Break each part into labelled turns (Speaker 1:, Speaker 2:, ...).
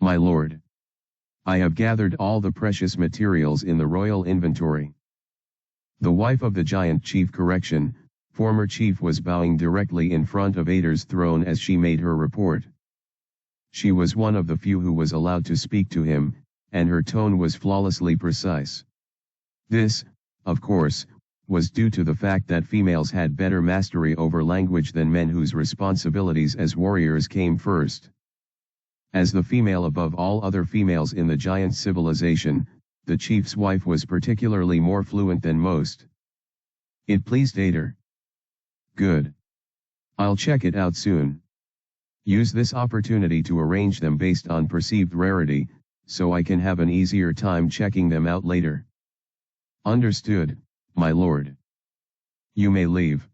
Speaker 1: My lord. I have gathered all the precious materials in the royal inventory. The wife of the giant chief former chief was bowing directly in front of Ader's throne as she made her report. She was one of the few who was allowed to speak to him, and her tone was flawlessly precise. This, of course, was due to the fact that females had better mastery over language than men whose responsibilities as warriors came first. As the female above all other females in the giant civilization, the chief's wife was particularly more fluent than most. It pleased Ader. Good. I'll check it out soon. Use this opportunity to arrange them based on perceived rarity, so I can have an easier time checking them out later. Understood, my lord. You may leave.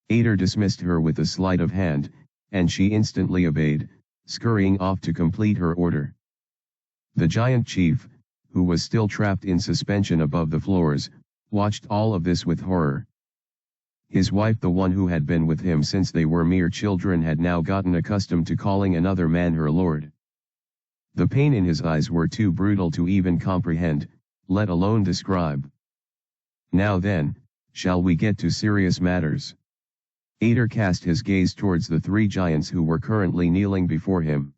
Speaker 1: Ader dismissed her with a sleight of hand, and she instantly obeyed, scurrying off to complete her order. The giant chief, who was still trapped in suspension above the floors, watched all of this with horror. His wife, the one who had been with him since they were mere children, had now gotten accustomed to calling another man her lord. The pain in his eyes were too brutal to even comprehend, let alone describe. Now then, shall we get to serious matters? Ader cast his gaze towards the three giants who were currently kneeling before him.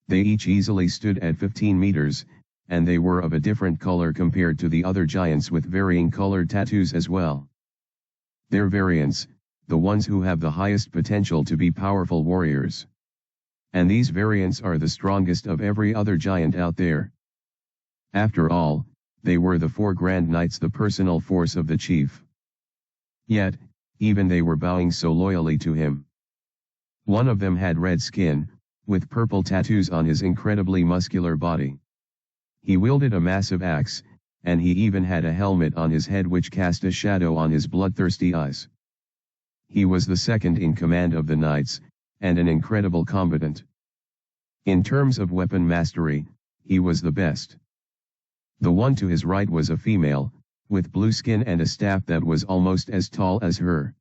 Speaker 1: They each easily stood at 15 meters, and they were of a different color compared to the other giants with varying colored tattoos as well. Their variants, the ones who have the highest potential to be powerful warriors. And these variants are the strongest of every other giant out there. After all, they were the 4 Grand Knights, the personal force of the chief. Yet, even they were bowing so loyally to him. One of them had red skin, with purple tattoos on his incredibly muscular body. He wielded a massive axe, and he even had a helmet on his head which cast a shadow on his bloodthirsty eyes. He was the second in command of the knights, and an incredible combatant. In terms of weapon mastery, he was the best. The one to his right was a female, with blue skin and a staff that was almost as tall as her.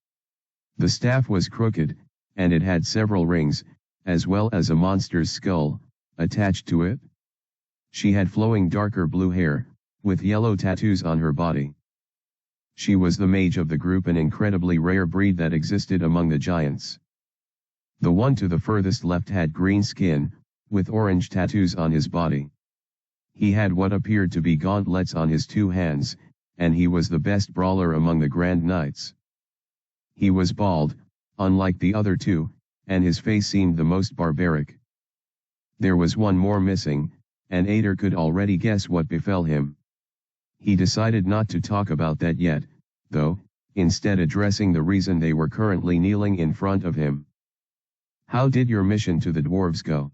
Speaker 1: The staff was crooked, and it had several rings, as well as a monster's skull, attached to it. She had flowing darker blue hair, with yellow tattoos on her body. She was the mage of the group, an incredibly rare breed that existed among the giants. The one to the furthest left had green skin, with orange tattoos on his body. He had what appeared to be gauntlets on his 2 hands, and he was the best brawler among the Grand Knights. He was bald, unlike the other 2, and his face seemed the most barbaric. There was one more missing, and Ader could already guess what befell him. He decided not to talk about that yet, though, instead addressing the reason they were currently kneeling in front of him. How did your mission to the dwarves go?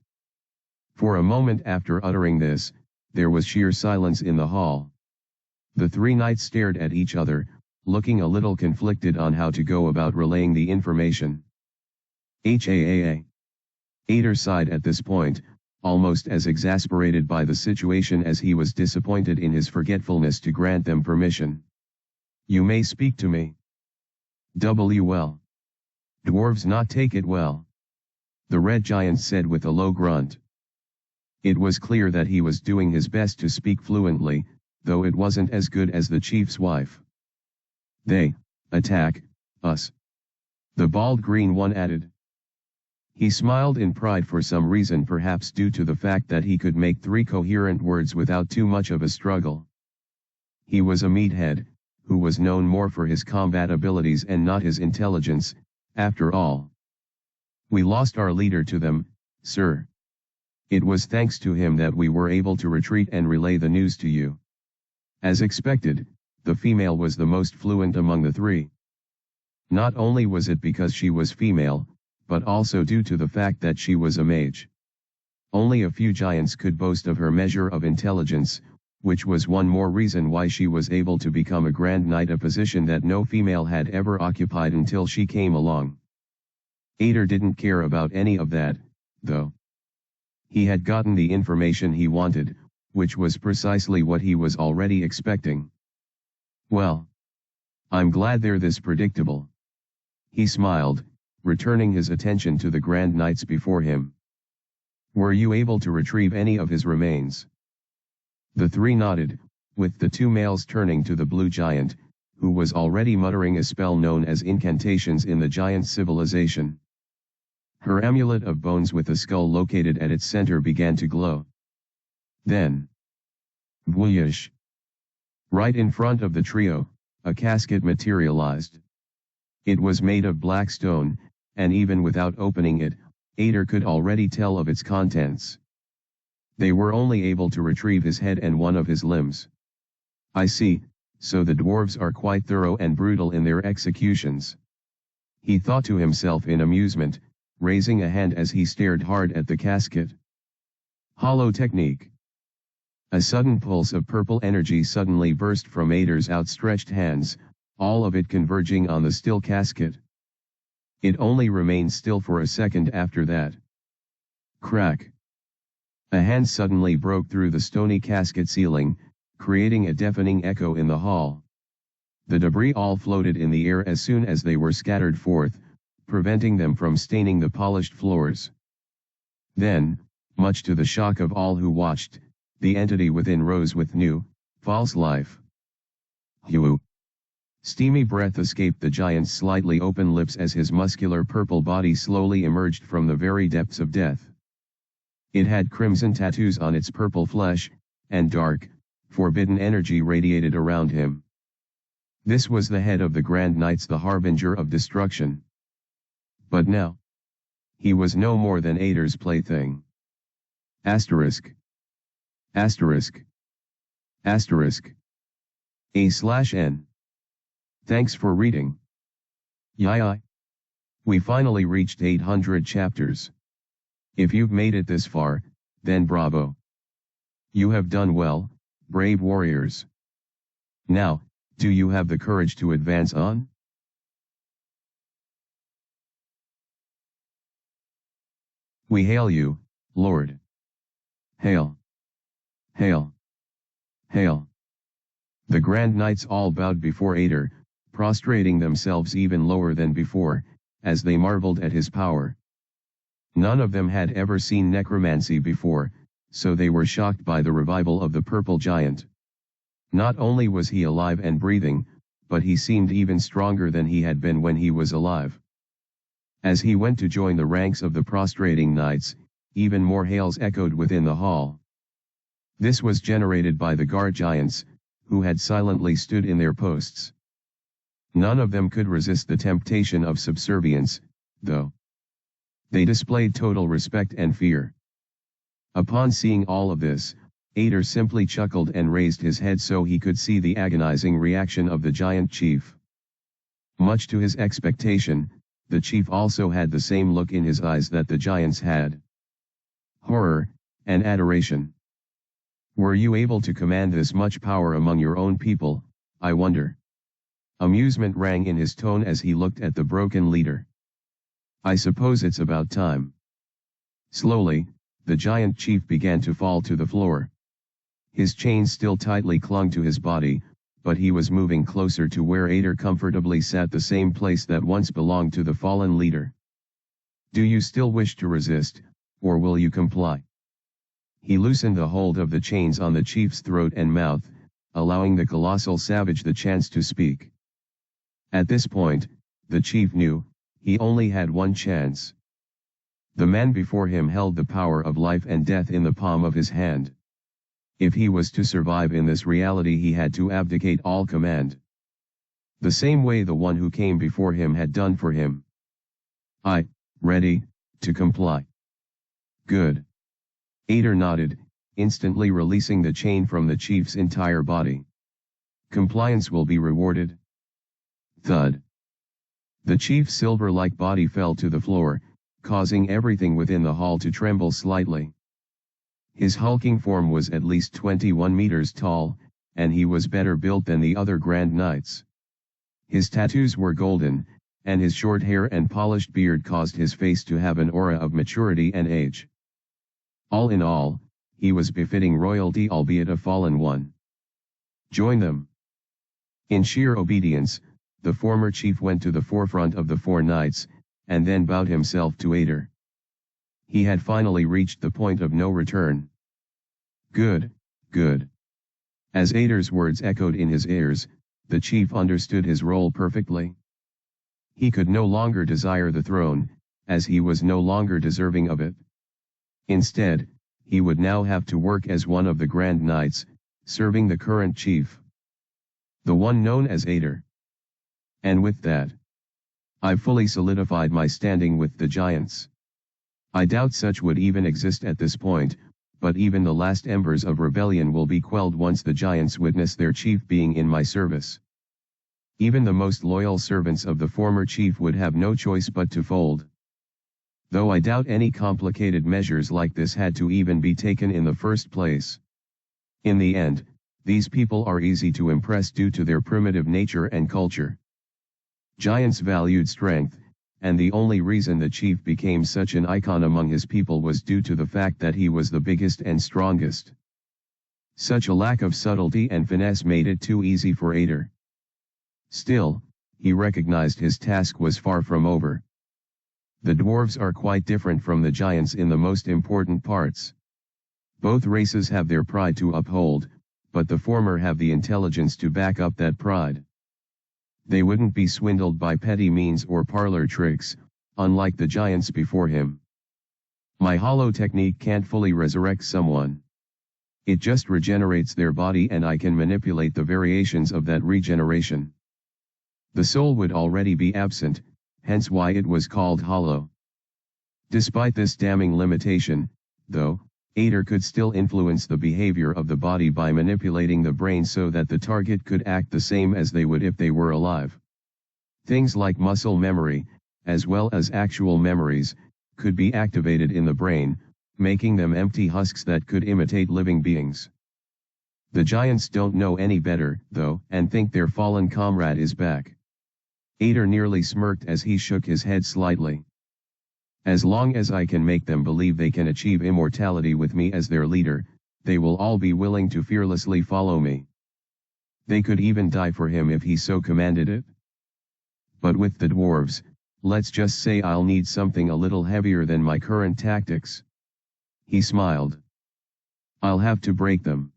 Speaker 1: For a moment after uttering this, there was sheer silence in the hall. The 3 knights stared at each other, looking a little conflicted on how to go about relaying the information. Ader sighed at this point, almost as exasperated by the situation as he was disappointed in his forgetfulness to grant them permission. You may speak to me. Well. Dwarves not take it well. The red giant said with a low grunt. It was clear that he was doing his best to speak fluently, though it wasn't as good as the chief's wife. They attack us. The bald green one added. He smiled in pride for some reason, perhaps due to the fact that he could make 3 coherent words without too much of a struggle. He was a meathead, who was known more for his combat abilities and not his intelligence, after all. We lost our leader to them, sir. It was thanks to him that we were able to retreat and relay the news to you. As expected, the female was the most fluent among the 3. Not only was it because she was female, but also due to the fact that she was a mage. Only a few giants could boast of her measure of intelligence, which was one more reason why she was able to become a Grand Knight, a position that no female had ever occupied until she came along. Ader didn't care about any of that, though. He had gotten the information he wanted, which was precisely what he was already expecting. Well, I'm glad they're this predictable. He smiled, returning his attention to the Grand Knights before him. Were you able to retrieve any of his remains? The three nodded, with the two males turning to the blue giant, who was already muttering a spell known as incantations in the giant civilization. Her amulet of bones with a skull located at its center began to glow. Then, whoosh! Right in front of the trio, a casket materialized. It was made of black stone, and even without opening it, Ader could already tell of its contents. They were only able to retrieve his head and one of his limbs. I see, so the dwarves are quite thorough and brutal in their executions. He thought to himself in amusement, raising a hand as he stared hard at the casket. Hollow technique. A sudden pulse of purple energy suddenly burst from Ader's outstretched hands, all of it converging on the still casket. It only remained still for a second after that. Crack. A hand suddenly broke through the stony casket ceiling, creating a deafening echo in the hall. The debris all floated in the air as soon as they were scattered forth, preventing them from staining the polished floors. Then, much to the shock of all who watched, the entity within rose with new, false life. Hue! Steamy breath escaped the giant's slightly open lips as his muscular purple body slowly emerged from the very depths of death. It had crimson tattoos on its purple flesh, and dark, forbidden energy radiated around him. This was the head of the Grand Knights, the harbinger of destruction. But now, he was no more than Ader's plaything. Asterisk. Asterisk. Asterisk. A/N. Thanks for reading. Yai. We finally reached 800 chapters. If you've made it this far, then bravo. You have done well, brave warriors. Now, do you have the courage to advance on? We hail you, Lord. Hail. Hail. Hail. The Grand Knights all bowed before Ader, prostrating themselves even lower than before, as they marveled at his power. None of them had ever seen necromancy before, so they were shocked by the revival of the purple giant. Not only was he alive and breathing, but he seemed even stronger than he had been when he was alive. As he went to join the ranks of the prostrating knights, even more hails echoed within the hall. This was generated by the guard giants, who had silently stood in their posts. None of them could resist the temptation of subservience, though. They displayed total respect and fear. Upon seeing all of this, Ader simply chuckled and raised his head so he could see the agonizing reaction of the giant chief. Much to his expectation, the chief also had the same look in his eyes that the giants had. Horror, and adoration. Were you able to command this much power among your own people, I wonder? Amusement rang in his tone as he looked at the broken leader. I suppose it's about time. Slowly, the giant chief began to fall to the floor. His chains still tightly clung to his body, but he was moving closer to where Ader comfortably sat, the same place that once belonged to the fallen leader. Do you still wish to resist, or will you comply? He loosened the hold of the chains on the chief's throat and mouth, allowing the colossal savage the chance to speak. At this point, the chief knew, he only had one chance. The man before him held the power of life and death in the palm of his hand. If he was to survive in this reality, he had to abdicate all command. The same way the one who came before him had done for him. Ready, to comply. Good. Ader nodded, instantly releasing the chain from the chief's entire body. Compliance will be rewarded. Thud. The chief's silver-like body fell to the floor, causing everything within the hall to tremble slightly. His hulking form was at least 21 meters tall, and he was better built than the other Grand Knights. His tattoos were golden, and his short hair and polished beard caused his face to have an aura of maturity and age. All in all, he was befitting royalty, albeit a fallen one. Join them. In sheer obedience, the former chief went to the forefront of the four knights, and then bowed himself to Ader. He had finally reached the point of no return. Good, good. As Ader's words echoed in his ears, the chief understood his role perfectly. He could no longer desire the throne, as he was no longer deserving of it. Instead, he would now have to work as one of the Grand Knights, serving the current chief, the one known as Ader. And with that, I've fully solidified my standing with the giants. I doubt such would even exist at this point, but even the last embers of rebellion will be quelled once the giants witness their chief being in my service. Even the most loyal servants of the former chief would have no choice but to fold. Though I doubt any complicated measures like this had to even be taken in the first place. In the end, these people are easy to impress due to their primitive nature and culture. Giants valued strength, and the only reason the chief became such an icon among his people was due to the fact that he was the biggest and strongest. Such a lack of subtlety and finesse made it too easy for Ader. Still, he recognized his task was far from over. The dwarves are quite different from the giants in the most important parts. Both races have their pride to uphold, but the former have the intelligence to back up that pride. They wouldn't be swindled by petty means or parlor tricks, unlike the giants before him. My hollow technique can't fully resurrect someone. It just regenerates their body and I can manipulate the variations of that regeneration. The soul would already be absent, hence why it was called hollow. Despite this damning limitation, though, Ader could still influence the behavior of the body by manipulating the brain so that the target could act the same as they would if they were alive. Things like muscle memory, as well as actual memories, could be activated in the brain, making them empty husks that could imitate living beings. The giants don't know any better, though, and think their fallen comrade is back. Ader nearly smirked as he shook his head slightly. As long as I can make them believe they can achieve immortality with me as their leader, they will all be willing to fearlessly follow me. They could even die for him if he so commanded it. But with the dwarves, let's just say I'll need something a little heavier than my current tactics. He smiled. I'll have to break them.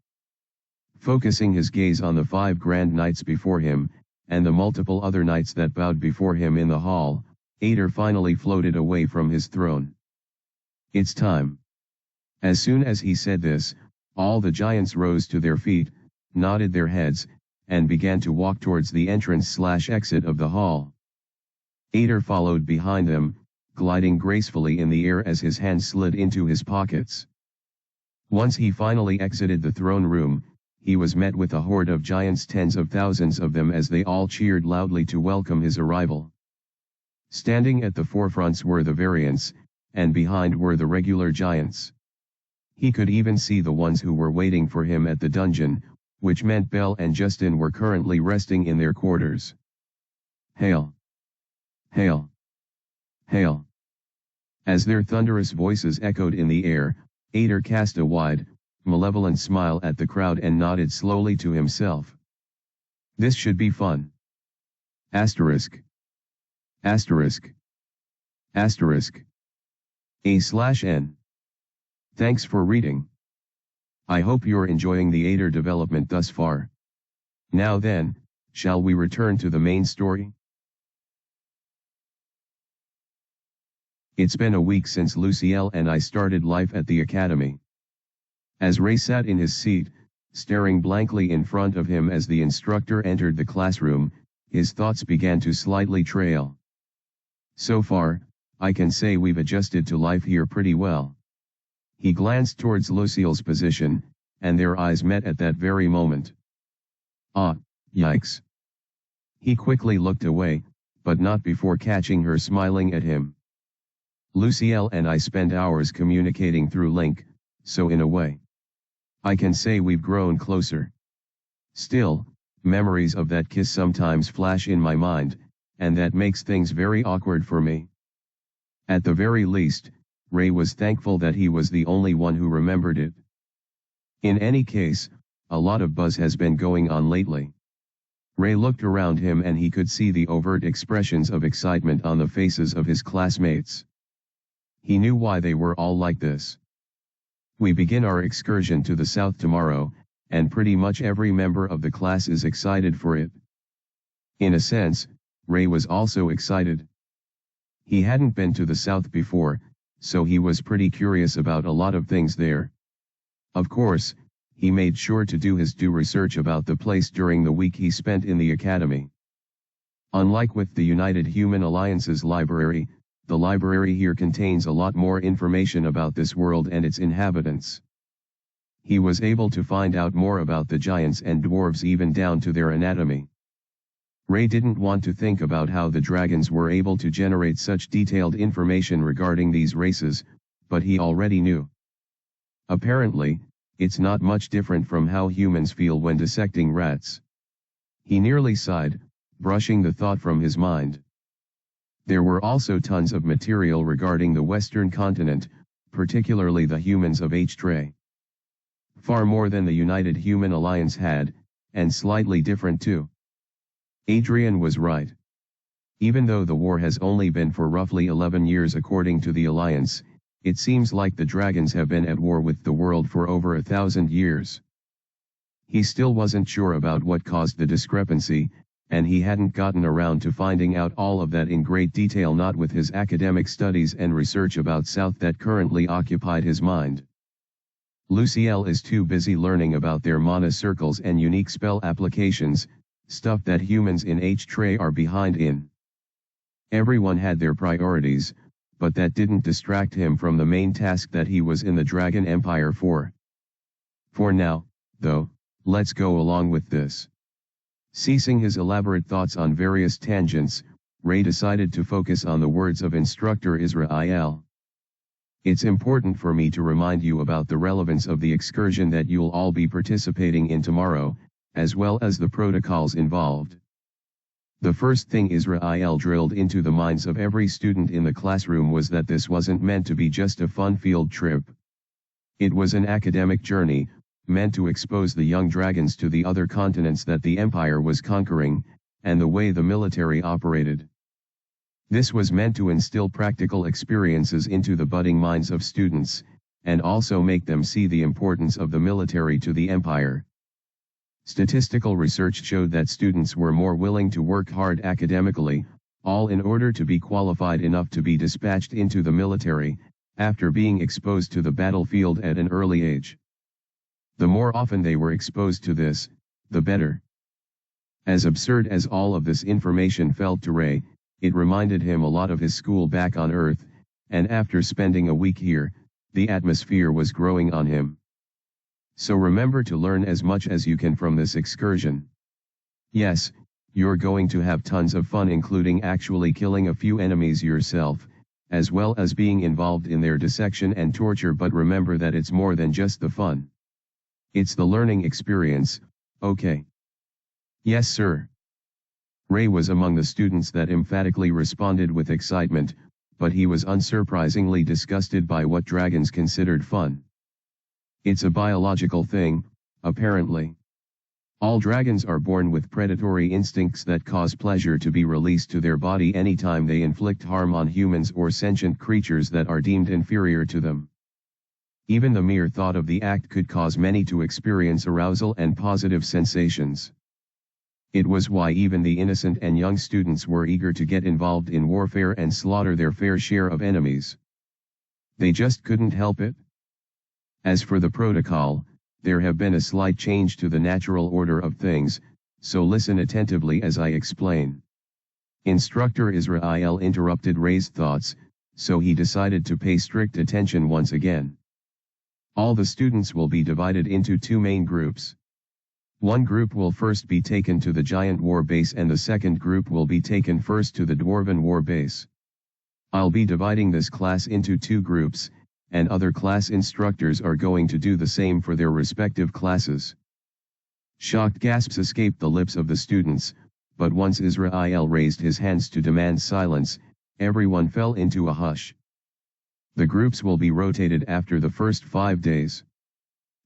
Speaker 1: Focusing his gaze on the 5 grand knights before him, and the multiple other knights that bowed before him in the hall, Ader finally floated away from his throne. It's time. As soon as he said this, all the giants rose to their feet, nodded their heads, and began to walk towards the entrance/exit of the hall. Ader followed behind them, gliding gracefully in the air as his hands slid into his pockets. Once he finally exited the throne room, he was met with a horde of giants, tens of thousands of them, as they all cheered loudly to welcome his arrival. Standing at the forefronts were the variants, and behind were the regular giants. He could even see the ones who were waiting for him at the dungeon, which meant Belle and Justin were currently resting in their quarters. Hail! Hail! Hail! As their thunderous voices echoed in the air, Ader cast a wide, malevolent smile at the crowd and nodded slowly to himself. This should be fun. Asterisk. Asterisk. Asterisk. A/N. Thanks for reading. I hope you're enjoying the Ader development thus far. Now then, shall we return to the main story? It's been a week since Luciel and I started life at the academy. As Ray sat in his seat, staring blankly in front of him as the instructor entered the classroom, his thoughts began to slightly trail. So far, I can say we've adjusted to life here pretty well. He glanced towards Luciel's position, and their eyes met at that very moment. Ah, yikes. He quickly looked away, but not before catching her smiling at him. Luciel and I spend hours communicating through Link, so in a way, I can say we've grown closer. Still, memories of that kiss sometimes flash in my mind, and that makes things very awkward for me. At the very least, Ray was thankful that he was the only one who remembered it. In any case, a lot of buzz has been going on lately. Ray looked around him and he could see the overt expressions of excitement on the faces of his classmates. He knew why they were all like this. We begin our excursion to the south tomorrow, and pretty much every member of the class is excited for it. In a sense, Ray was also excited. He hadn't been to the south before, so he was pretty curious about a lot of things there. Of course, he made sure to do his due research about the place during the week he spent in the academy. Unlike with the United Human Alliance's library, the library here contains a lot more information about this world and its inhabitants. He was able to find out more about the giants and dwarves even down to their anatomy. Ray didn't want to think about how the dragons were able to generate such detailed information regarding these races, but he already knew. Apparently, it's not much different from how humans feel when dissecting rats. He nearly sighed, brushing the thought from his mind. There were also tons of material regarding the Western continent, particularly the humans of H-Tray. Far more than the United Human Alliance had, and slightly different too. Adrian was right. Even though the war has only been for roughly 11 years according to the Alliance, it seems like the dragons have been at war with the world for over 1,000 years. He still wasn't sure about what caused the discrepancy, and he hadn't gotten around to finding out all of that in great detail, not with his academic studies and research about South that currently occupied his mind. Luciel is too busy learning about their mana circles and unique spell applications, stuff that humans in H-Tray are behind in. Everyone had their priorities, but that didn't distract him from the main task that he was in the Dragon Empire for. For now, though, let's go along with this. Ceasing his elaborate thoughts on various tangents, Ray decided to focus on the words of instructor Israel. It's important for me to remind you about the relevance of the excursion that you'll all be participating in tomorrow, as well as the protocols involved. The first thing Israel drilled into the minds of every student in the classroom was that this wasn't meant to be just a fun field trip. It was an academic journey, meant to expose the young dragons to the other continents that the Empire was conquering, and the way the military operated. This was meant to instill practical experiences into the budding minds of students, and also make them see the importance of the military to the Empire. Statistical research showed that students were more willing to work hard academically, all in order to be qualified enough to be dispatched into the military, after being exposed to the battlefield at an early age. The more often they were exposed to this, the better. As absurd as all of this information felt to Ray, it reminded him a lot of his school back on Earth, and after spending a week here, the atmosphere was growing on him. So remember to learn as much as you can from this excursion. Yes, you're going to have tons of fun, including actually killing a few enemies yourself, as well as being involved in their dissection and torture, but remember that it's more than just the fun. It's the learning experience, okay? Yes, sir. Ray was among the students that emphatically responded with excitement, but he was unsurprisingly disgusted by what dragons considered fun. It's a biological thing, apparently. All dragons are born with predatory instincts that cause pleasure to be released to their body anytime they inflict harm on humans or sentient creatures that are deemed inferior to them. Even the mere thought of the act could cause many to experience arousal and positive sensations. It was why even the innocent and young students were eager to get involved in warfare and slaughter their fair share of enemies. They just couldn't help it. As for the protocol, there have been a slight change to the natural order of things, so listen attentively as I explain. Instructor Israel interrupted Ray's thoughts, so he decided to pay strict attention once again. All the students will be divided into two main groups. One group will first be taken to the giant war base and the second group will be taken first to the dwarven war base. I'll be dividing this class into two groups, and other class instructors are going to do the same for their respective classes. Shocked gasps escaped the lips of the students, but once Israel raised his hands to demand silence, everyone fell into a hush. The groups will be rotated after the first 5 days.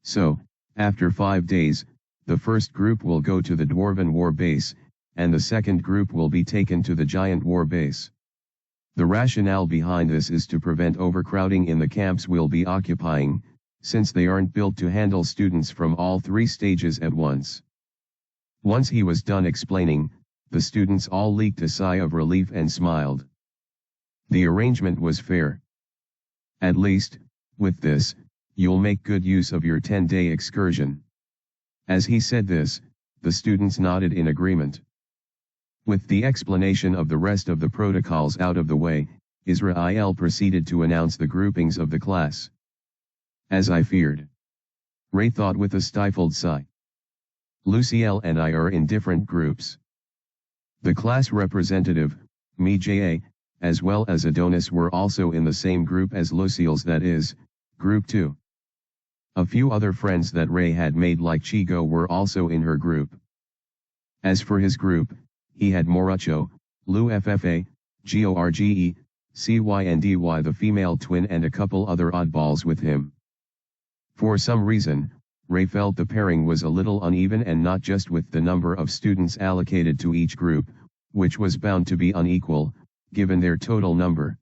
Speaker 1: So, after 5 days, the first group will go to the dwarven war base, and the second group will be taken to the giant war base. The rationale behind this is to prevent overcrowding in the camps we'll be occupying, since they aren't built to handle students from all three stages at once. Once he was done explaining, the students all leaked a sigh of relief and smiled. The arrangement was fair. At least, with this, you'll make good use of your 10-day excursion. As he said this, the students nodded in agreement. With the explanation of the rest of the protocols out of the way, Israel proceeded to announce the groupings of the class. As I feared. Ray thought with a stifled sigh. Luciel and I are in different groups. The class representative, me J.A., as well as Adonis were also in the same group as Lucille's, that is, Group 2. A few other friends that Ray had made like Chigo were also in her group. As for his group, he had Moracho, Lou FFA, Gorge, Cyndy the female twin and a couple other oddballs with him. For some reason, Ray felt the pairing was a little uneven, and not just with the number of students allocated to each group, which was bound to be unequal, given their total number.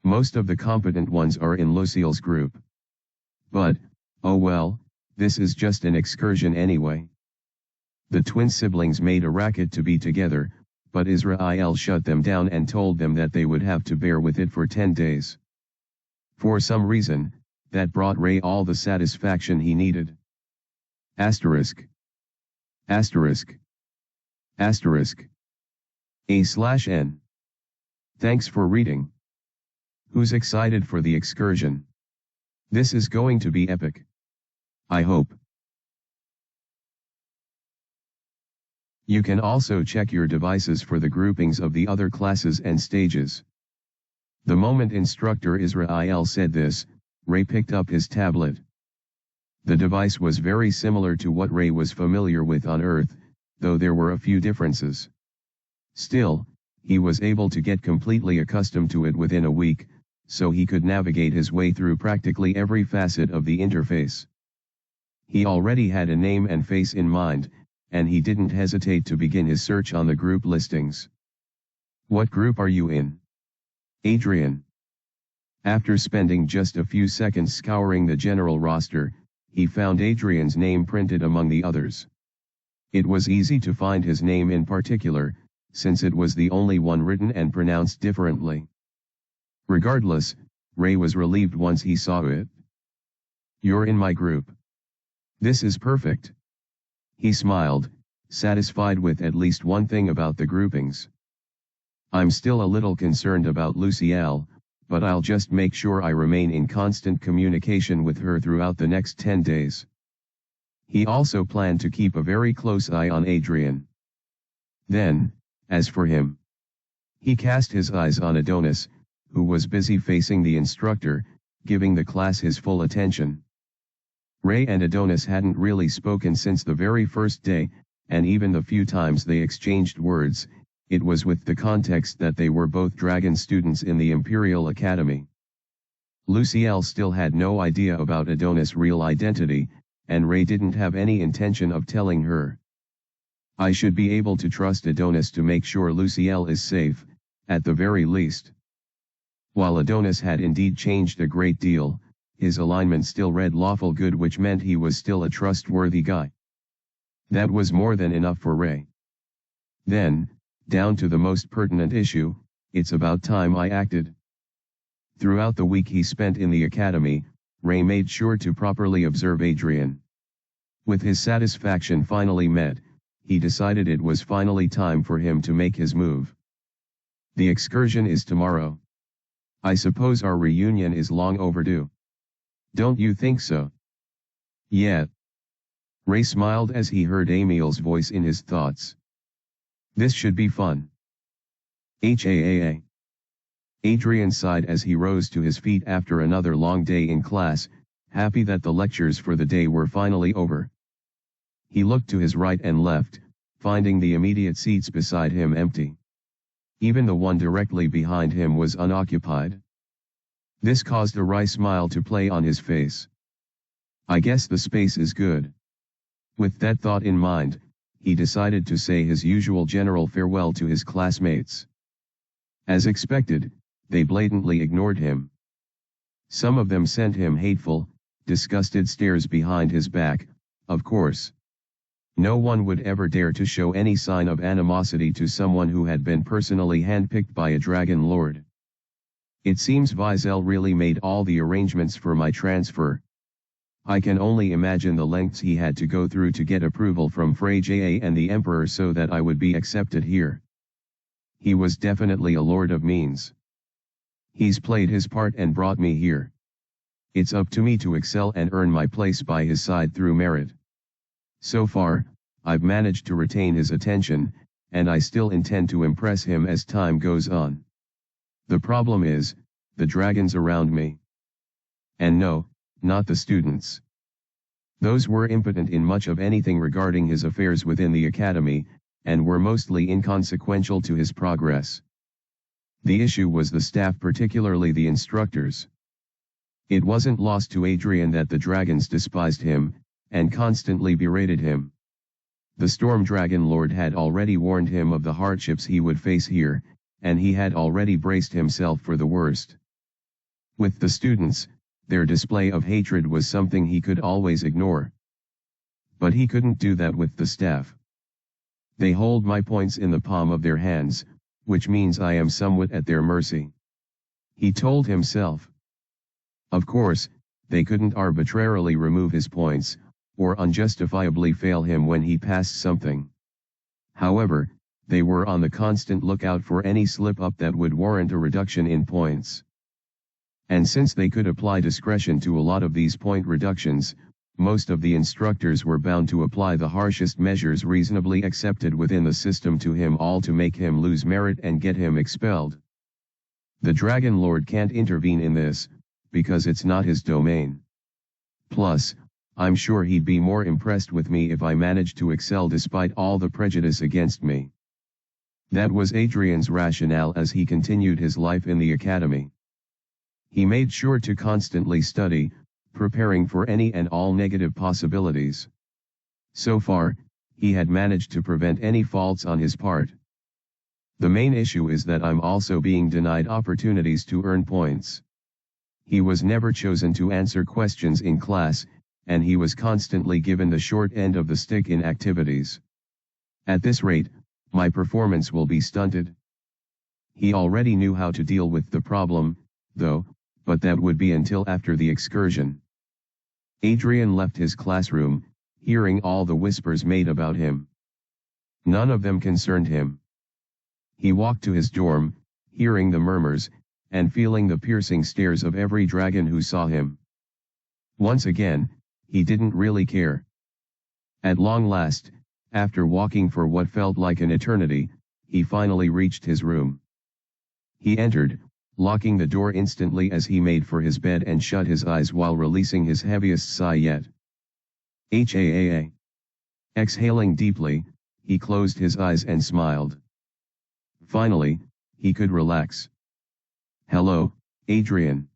Speaker 1: Most of the competent ones are in Lucille's group. But, oh well, this is just an excursion anyway. The twin siblings made a racket to be together, but Israel shut them down and told them that they would have to bear with it for 10 days. For some reason, that brought Ray all the satisfaction he needed. Asterisk. Asterisk. Asterisk. A/N. Thanks for reading. Who's excited for the excursion? This is going to be epic. I hope. You can also check your devices for the groupings of the other classes and stages. The moment instructor Israel said this, Ray picked up his tablet. The device was very similar to what Ray was familiar with on Earth, though there were a few differences. Still, he was able to get completely accustomed to it within a week, so he could navigate his way through practically every facet of the interface. He already had a name and face in mind, and he didn't hesitate to begin his search on the group listings. What group are you in? Adrian. After spending just a few seconds scouring the general roster, he found Adrian's name printed among the others. It was easy to find his name in particular, since it was the only one written and pronounced differently. Regardless, Ray was relieved once he saw it. You're in my group. This is perfect. He smiled, satisfied with at least one thing about the groupings. I'm still a little concerned about Lucille, but I'll just make sure I remain in constant communication with her throughout the next 10 days. He also planned to keep a very close eye on Adrian. Then, as for him, he cast his eyes on Adonis, who was busy facing the instructor, giving the class his full attention. Ray and Adonis hadn't really spoken since the very first day, and even the few times they exchanged words, it was with the context that they were both dragon students in the Imperial Academy. Lucille still had no idea about Adonis' real identity, and Ray didn't have any intention of telling her. I should be able to trust Adonis to make sure Lucille is safe, at the very least. While Adonis had indeed changed a great deal, his alignment still read lawful good, which meant he was still a trustworthy guy. That was more than enough for Ray. Then, down to the most pertinent issue, it's about time I acted. Throughout the week he spent in the academy, Ray made sure to properly observe Adrian. With his satisfaction finally met, he decided it was finally time for him to make his move. The excursion is tomorrow. I suppose our reunion is long overdue. Don't you think so? Yeah. Ray smiled as he heard Emil's voice in his thoughts. This should be fun. HAAA. Adrian sighed as he rose to his feet after another long day in class, happy that the lectures for the day were finally over. He looked to his right and left, finding the immediate seats beside him empty. Even the one directly behind him was unoccupied. This caused a wry smile to play on his face. I guess the space is good. With that thought in mind, he decided to say his usual general farewell to his classmates. As expected, they blatantly ignored him. Some of them sent him hateful, disgusted stares behind his back, of course. No one would ever dare to show any sign of animosity to someone who had been personally handpicked by a dragon lord. It seems Wiesel really made all the arrangements for my transfer. I can only imagine the lengths he had to go through to get approval from Freya and the Emperor so that I would be accepted here. He was definitely a lord of means. He's played his part and brought me here. It's up to me to excel and earn my place by his side through merit. So far, I've managed to retain his attention, and I still intend to impress him as time goes on. The problem is, the dragons around me. And no, not the students. Those were impotent in much of anything regarding his affairs within the academy, and were mostly inconsequential to his progress. The issue was the staff, particularly the instructors. It wasn't lost to Adrian that the dragons despised him, and constantly berated him. The Storm Dragon Lord had already warned him of the hardships he would face here, and he had already braced himself for the worst. With the students, their display of hatred was something he could always ignore. But he couldn't do that with the staff. They hold my points in the palm of their hands, which means I am somewhat at their mercy. He told himself. Of course, they couldn't arbitrarily remove his points, or unjustifiably fail him when he passed something. However, they were on the constant lookout for any slip-up that would warrant a reduction in points. And since they could apply discretion to a lot of these point reductions, most of the instructors were bound to apply the harshest measures reasonably accepted within the system to him, all to make him lose merit and get him expelled. The Dragon Lord can't intervene in this, because it's not his domain. Plus, I'm sure he'd be more impressed with me if I managed to excel despite all the prejudice against me. That was Adrian's rationale as he continued his life in the academy. He made sure to constantly study, preparing for any and all negative possibilities. So far, he had managed to prevent any faults on his part. The main issue is that I'm also being denied opportunities to earn points. He was never chosen to answer questions in class, and he was constantly given the short end of the stick in activities. At this rate, my performance will be stunted. He already knew how to deal with the problem, though, but that would be until after the excursion. Adrian left his classroom, hearing all the whispers made about him. None of them concerned him. He walked to his dorm, hearing the murmurs, and feeling the piercing stares of every dragon who saw him. Once again, he didn't really care. At long last, after walking for what felt like an eternity, he finally reached his room. He entered, locking the door instantly as he made for his bed and shut his eyes while releasing his heaviest sigh yet. Haa. Exhaling deeply, he closed his eyes and smiled. Finally, he could relax. Hello, Adrian.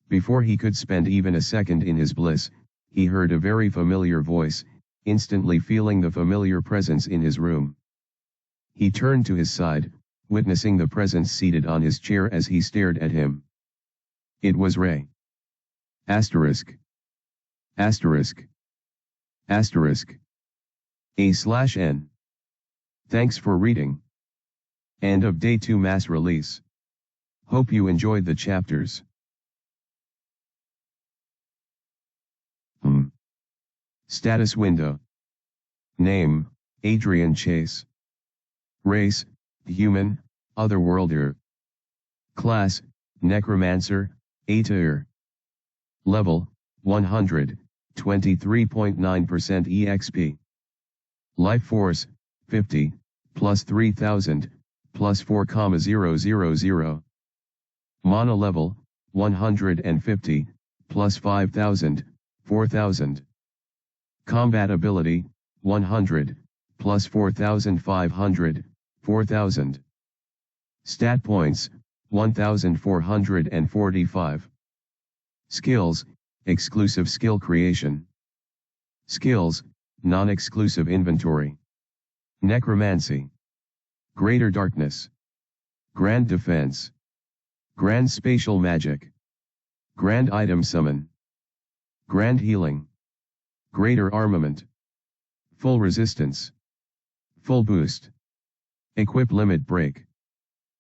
Speaker 1: Before he could spend even a second in his bliss, he heard a very familiar voice, instantly feeling the familiar presence in his room. He turned to his side, witnessing the presence seated on his chair as he stared at him. It was Ray. Asterisk. Asterisk. Asterisk. A/N. Thanks for reading. End of Day 2 mass release. Hope you enjoyed the chapters. Status window. Name, Adrian Chase. Race, human, otherworlder. Class, necromancer, Aetir. Level, 100, 23.9% EXP. Life force, 50, plus 3000, plus 4,000. Mana level, 150, plus 5000, 4000. Combat ability, 100, plus 4500, 4000. Stat points, 1445. Skills, exclusive skill creation. Skills, non-exclusive inventory. Necromancy. Greater darkness. Grand defense. Grand spatial magic. Grand item summon. Grand healing. Greater armament. Full resistance. Full boost. Equip limit break.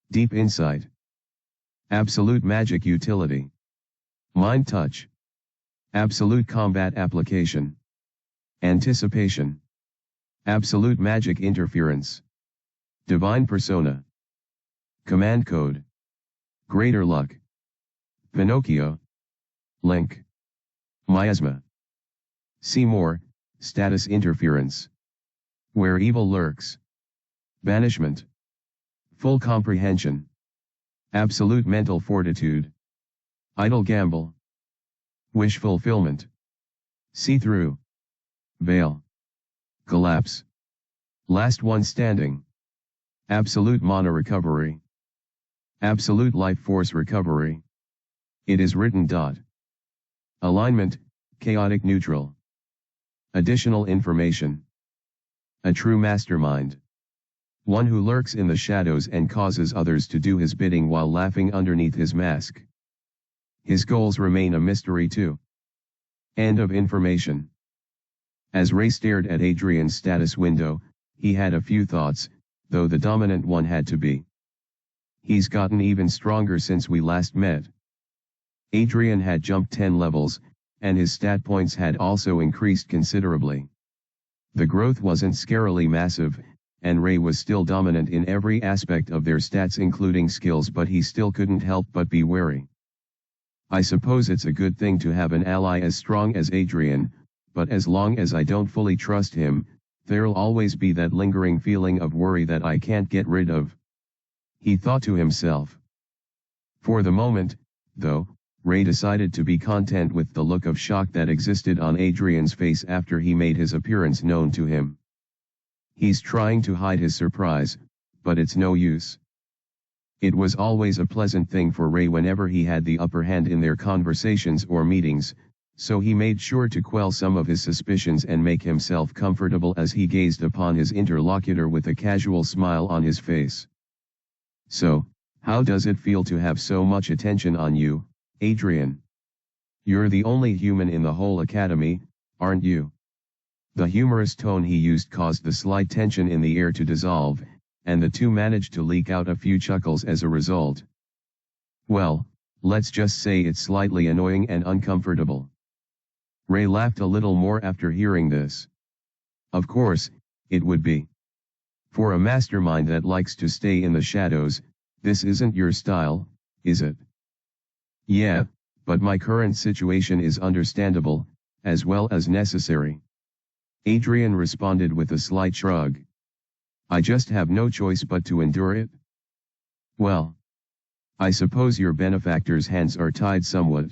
Speaker 1: Deep insight. Absolute magic utility. Mind touch. Absolute combat application. Anticipation. Absolute magic interference. Divine persona. Command code. Greater luck. Pinocchio. Link. Miasma. See more, status interference. Where evil lurks. Banishment. Full comprehension. Absolute mental fortitude. Idle gamble. Wish fulfillment. See-through. Veil. Collapse. Last one standing. Absolute mana recovery. Absolute life force recovery. It is written. Alignment, chaotic neutral. Additional information. A true mastermind. One who lurks in the shadows and causes others to do his bidding while laughing underneath his mask. His goals remain a mystery too. End of information. As Ray stared at Adrian's status window, he had a few thoughts, though the dominant one had to be: he's gotten even stronger since we last met. Adrian had jumped 10 levels, and his stat points had also increased considerably. The growth wasn't scarily massive, and Ray was still dominant in every aspect of their stats including skills, but he still couldn't help but be wary. I suppose it's a good thing to have an ally as strong as Adrian, but as long as I don't fully trust him, there'll always be that lingering feeling of worry that I can't get rid of. He thought to himself. For the moment, though, Ray decided to be content with the look of shock that existed on Adrian's face after he made his appearance known to him. He's trying to hide his surprise, but it's no use. It was always a pleasant thing for Ray whenever he had the upper hand in their conversations or meetings, so he made sure to quell some of his suspicions and make himself comfortable as he gazed upon his interlocutor with a casual smile on his face. So, how does it feel to have so much attention on you, Adrian? You're the only human in the whole academy, aren't you? The humorous tone he used caused the slight tension in the air to dissolve, and the two managed to leak out a few chuckles as a result. Well, let's just say it's slightly annoying and uncomfortable. Ray laughed a little more after hearing this. Of course, it would be. For a mastermind that likes to stay in the shadows, this isn't your style, is it? Yeah, but my current situation is understandable, as well as necessary. Adrian responded with a slight shrug. I just have no choice but to endure it. Well, I suppose your benefactor's hands are tied somewhat.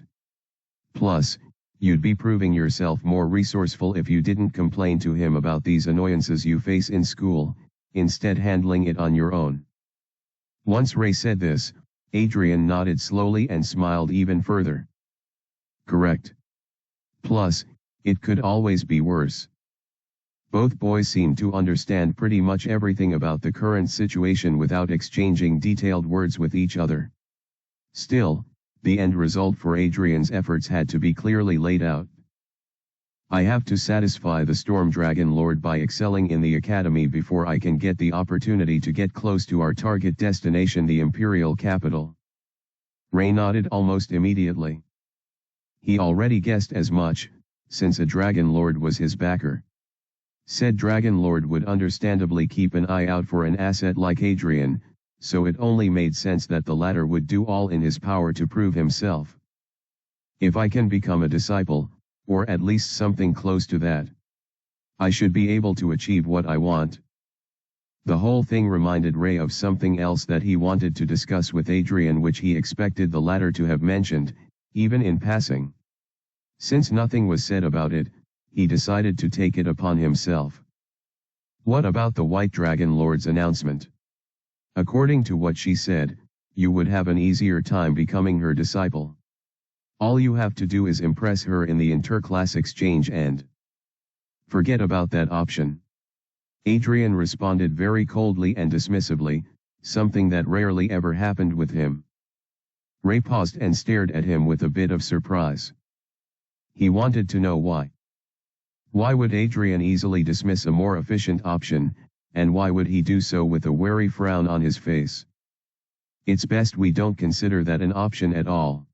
Speaker 1: Plus, you'd be proving yourself more resourceful if you didn't complain to him about these annoyances you face in school, instead handling it on your own. Once Ray said this, Adrian nodded slowly and smiled even further. Correct. Plus, it could always be worse. Both boys seemed to understand pretty much everything about the current situation without exchanging detailed words with each other. Still, the end result for Adrian's efforts had to be clearly laid out. I have to satisfy the Storm Dragon Lord by excelling in the academy before I can get the opportunity to get close to our target destination, the Imperial capital. Ray nodded almost immediately. He already guessed as much, since a Dragon Lord was his backer. Said Dragon Lord would understandably keep an eye out for an asset like Adrian, so it only made sense that the latter would do all in his power to prove himself. If I can become a disciple, or at least something close to that, I should be able to achieve what I want. The whole thing reminded Ray of something else that he wanted to discuss with Adrian, which he expected the latter to have mentioned, even in passing. Since nothing was said about it, he decided to take it upon himself. What about the White Dragon Lord's announcement? According to what she said, you would have an easier time becoming her disciple. All you have to do is impress her in the interclass exchange and forget about that option. Adrian responded very coldly and dismissively, something that rarely ever happened with him. Ray paused and stared at him with a bit of surprise. He wanted to know why. Why would Adrian easily dismiss a more efficient option, and why would he do so with a wary frown on his face? It's best we don't consider that an option at all.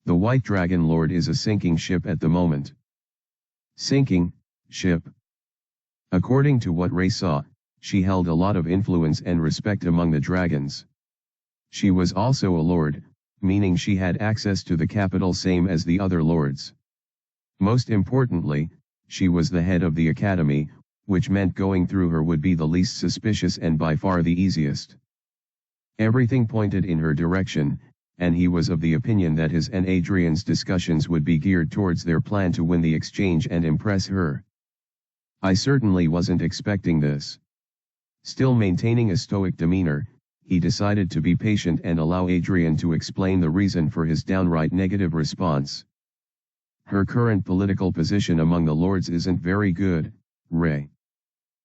Speaker 1: The White Dragon Lord is a sinking ship at the moment. Sinking ship. According to what Ray saw, she held a lot of influence and respect among the dragons. She was also a lord, meaning she had access to the capital same as the other lords. Most importantly, she was the head of the academy, which meant going through her would be the least suspicious and by far the easiest. Everything pointed in her direction, and he was of the opinion that his and Adrian's discussions would be geared towards their plan to win the exchange and impress her. I certainly wasn't expecting this. Still maintaining a stoic demeanor, he decided to be patient and allow Adrian to explain the reason for his downright negative response. Her current political position among the lords isn't very good, Ray.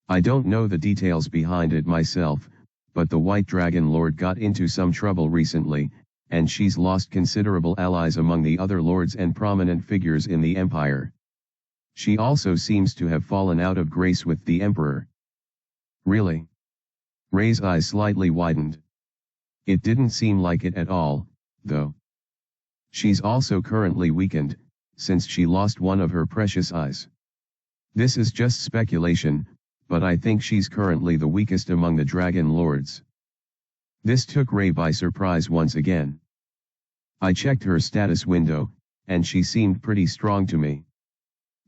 Speaker 1: I don't know the details behind it myself, but the White Dragon Lord got into some trouble recently, and she's lost considerable allies among the other lords and prominent figures in the Empire. She also seems to have fallen out of grace with the Emperor. Really? Ray's eyes slightly widened. It didn't seem like it at all, though. She's also currently weakened, since she lost one of her precious eyes. This is just speculation, but I think she's currently the weakest among the Dragon Lords. This took Ray by surprise once again. I checked her status window, and she seemed pretty strong to me.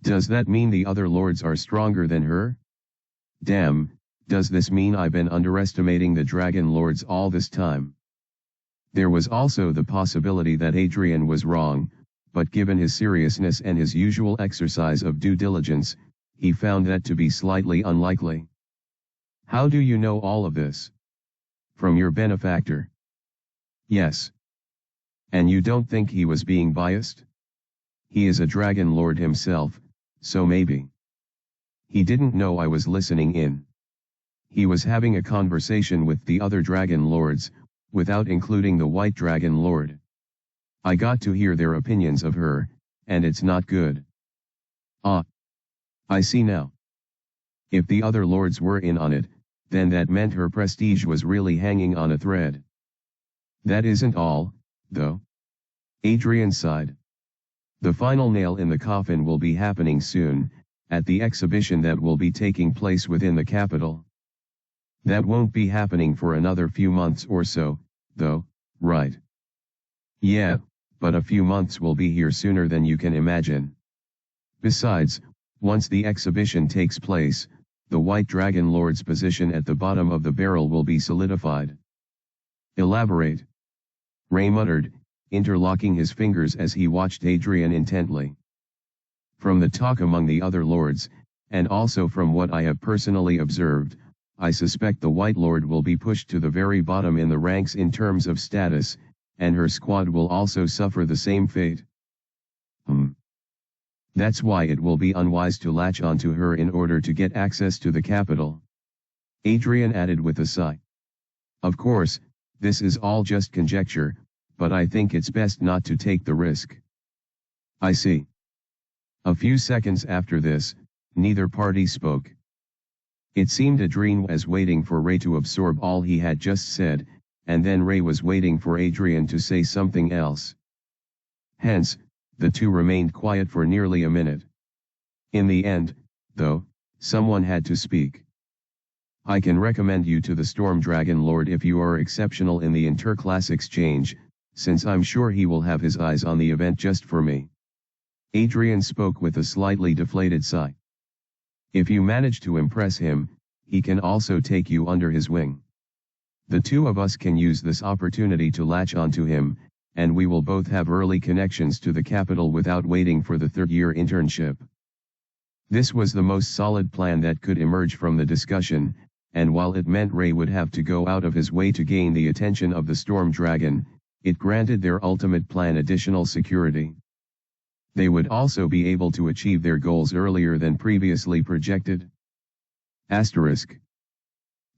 Speaker 1: Does that mean the other lords are stronger than her? Damn, does this mean I've been underestimating the Dragon Lords all this time? There was also the possibility that Adrian was wrong, but given his seriousness and his usual exercise of due diligence, he found that to be slightly unlikely. How do you know all of this? From your benefactor. Yes. And you don't think he was being biased? He is a Dragon Lord himself, so maybe. He didn't know I was listening in. He was having a conversation with the other Dragon Lords, without including the White Dragon Lord. I got to hear their opinions of her, and it's not good. Ah. I see now. If the other lords were in on it, then that meant her prestige was really hanging on a thread. That isn't all, though. Adrian sighed. The final nail in the coffin will be happening soon, at the exhibition that will be taking place within the capital. That won't be happening for another few months or so, though, right? Yeah, but a few months will be here sooner than you can imagine. Besides, once the exhibition takes place, the White Dragon Lord's position at the bottom of the barrel will be solidified. Elaborate. Ray muttered, interlocking his fingers as he watched Adrian intently. From the talk among the other lords, and also from what I have personally observed, I suspect the White Lord will be pushed to the very bottom in the ranks in terms of status, and her squad will also suffer the same fate. That's why it will be unwise to latch onto her in order to get access to the capital. Adrian added with a sigh. Of course, this is all just conjecture, but I think it's best not to take the risk. I see. A few seconds after this, neither party spoke. It seemed Adrian was waiting for Ray to absorb all he had just said, and then Ray was waiting for Adrian to say something else. Hence, the two remained quiet for nearly a minute. In the end, though, someone had to speak. I can recommend you to the Storm Dragon Lord if you are exceptional in the interclass exchange, since I'm sure he will have his eyes on the event just for me. Adrian spoke with a slightly deflated sigh. If you manage to impress him, he can also take you under his wing. The two of us can use this opportunity to latch onto him, and we will both have early connections to the capital without waiting for the third-year internship. This was the most solid plan that could emerge from the discussion, and while it meant Ray would have to go out of his way to gain the attention of the Storm Dragon, it granted their ultimate plan additional security. They would also be able to achieve their goals earlier than previously projected. Asterisk.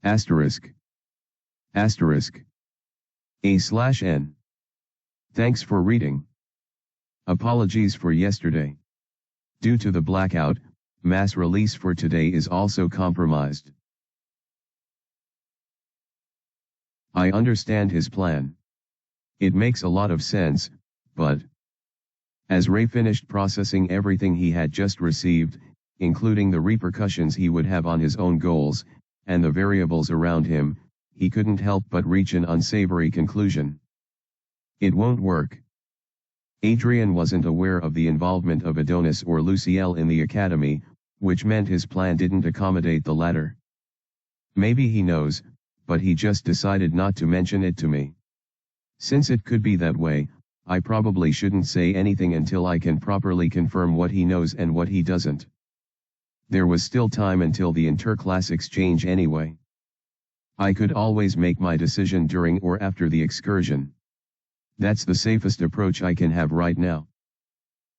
Speaker 1: Asterisk. Asterisk. A/N. Thanks for reading. Apologies for yesterday. Due to the blackout, mass release for today is also compromised. I understand his plan. It makes a lot of sense, but... As Ray finished processing everything he had just received, including the repercussions he would have on his own goals, and the variables around him, he couldn't help but reach an unsavory conclusion. It won't work. Adrian wasn't aware of the involvement of Adonis or Luciel in the academy, which meant his plan didn't accommodate the latter. Maybe he knows, but he just decided not to mention it to me. Since it could be that way, I probably shouldn't say anything until I can properly confirm what he knows and what he doesn't. There was still time until the interclass exchange anyway. I could always make my decision during or after the excursion. That's the safest approach I can have right now.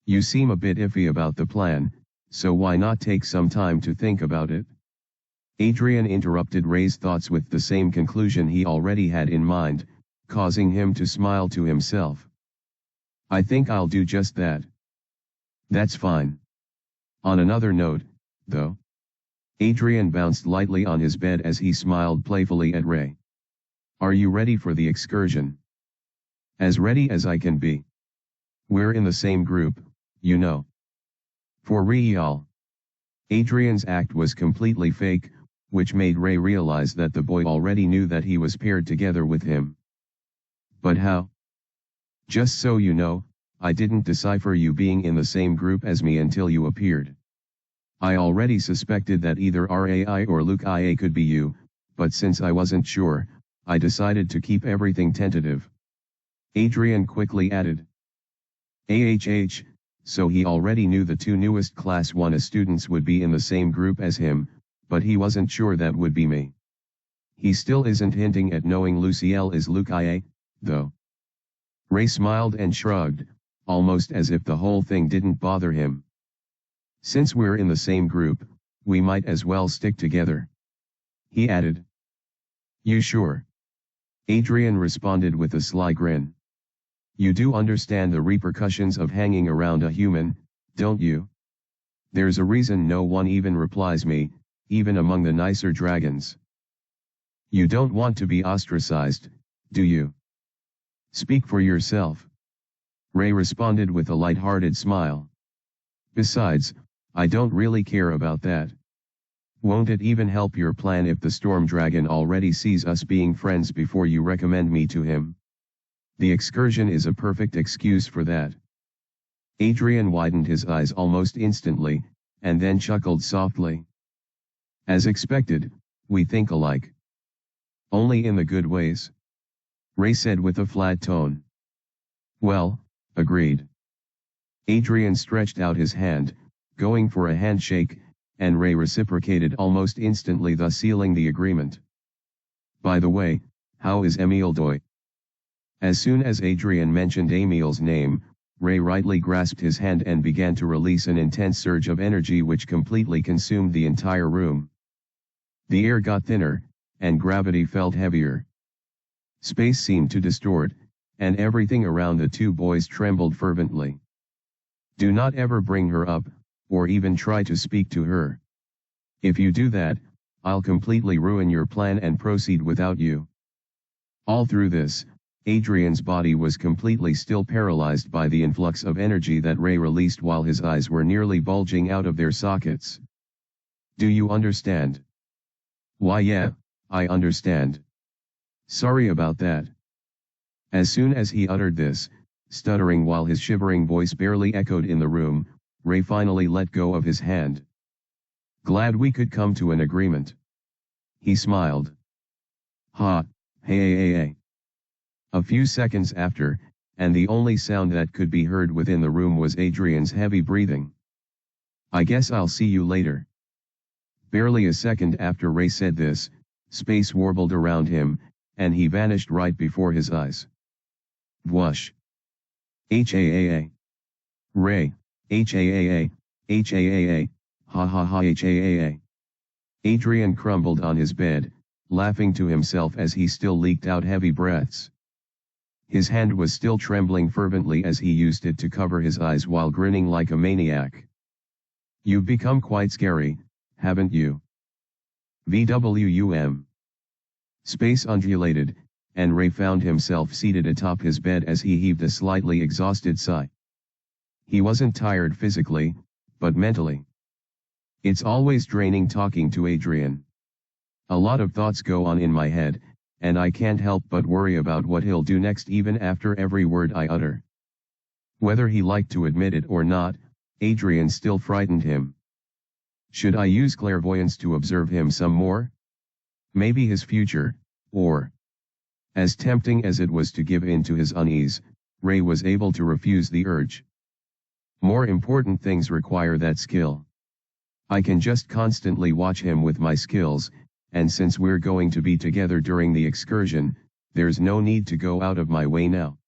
Speaker 1: You seem a bit iffy about the plan, so why not take some time to think about it? Adrian interrupted Ray's thoughts with the same conclusion he already had in mind, causing him to smile to himself. I think I'll do just that. That's fine. On another note, though. Adrian bounced lightly on his bed as he smiled playfully at Ray. Are you ready for the excursion? As ready as I can be. We're in the same group, you know. For real. Adrian's act was completely fake, which made Ray realize that the boy already knew that he was paired together with him. But how? Just so you know, I didn't decipher you being in the same group as me until you appeared. I already suspected that either Rai or Luke Ia could be you, but since I wasn't sure, I decided to keep everything tentative. Adrian quickly added. So he already knew the two newest Class 1 students would be in the same group as him, but he wasn't sure that would be me. He still isn't hinting at knowing Luciel is Luke Ia, though. Ray smiled and shrugged, almost as if the whole thing didn't bother him. Since we're in the same group, we might as well stick together. He added. You sure? Adrian responded with a sly grin. You do understand the repercussions of hanging around a human, don't you? There's a reason no one even replies me, even among the nicer dragons. You don't want to be ostracized, do you? Speak for yourself. Ray responded with a light-hearted smile. Besides, I don't really care about that. Won't it even help your plan if the storm dragon already sees us being friends before you recommend me to him? The excursion is a perfect excuse for that. Adrian widened his eyes almost instantly, and then chuckled softly. As expected, we think alike. Only in the good ways. Ray said with a flat tone. Well, agreed. Adrian stretched out his hand, going for a handshake, and Ray reciprocated almost instantly, thus sealing the agreement. By the way, how is Emile doing? As soon as Adrian mentioned Emile's name, Ray rightly grasped his hand and began to release an intense surge of energy which completely consumed the entire room. The air got thinner, and gravity felt heavier. Space seemed to distort, and everything around the two boys trembled fervently. Do not ever bring her up, or even try to speak to her. If you do that, I'll completely ruin your plan and proceed without you. All through this, Adrian's body was completely still paralyzed by the influx of energy that Ray released while his eyes were nearly bulging out of their sockets. Do you understand? Why yeah, I understand. Sorry about that. As soon as he uttered this, stuttering while his shivering voice barely echoed in the room, Ray finally let go of his hand. Glad we could come to an agreement. He smiled. Ha, hey. A few seconds after, and the only sound that could be heard within the room was Adrian's heavy breathing. I guess I'll see you later. Barely a second after Ray said this, space warbled around him, and he vanished right before his eyes. Whoosh. Haa. Ray, Haa, ha ha ha Haa. Adrian crumbled on his bed, laughing to himself as he still leaked out heavy breaths. His hand was still trembling fervently as he used it to cover his eyes while grinning like a maniac. "You've become quite scary, haven't you?" VWUM. Space undulated, and Ray found himself seated atop his bed as he heaved a slightly exhausted sigh. He wasn't tired physically, but mentally. It's always draining talking to Adrian. A lot of thoughts go on in my head, and I can't help but worry about what he'll do next even after every word I utter. Whether he liked to admit it or not, Adrian still frightened him. Should I use clairvoyance to observe him some more? Maybe his future, or... As tempting as it was to give in to his unease, Ray was able to refuse the urge. More important things require that skill. I can just constantly watch him with my skills, and since we're going to be together during the excursion, there's no need to go out of my way now.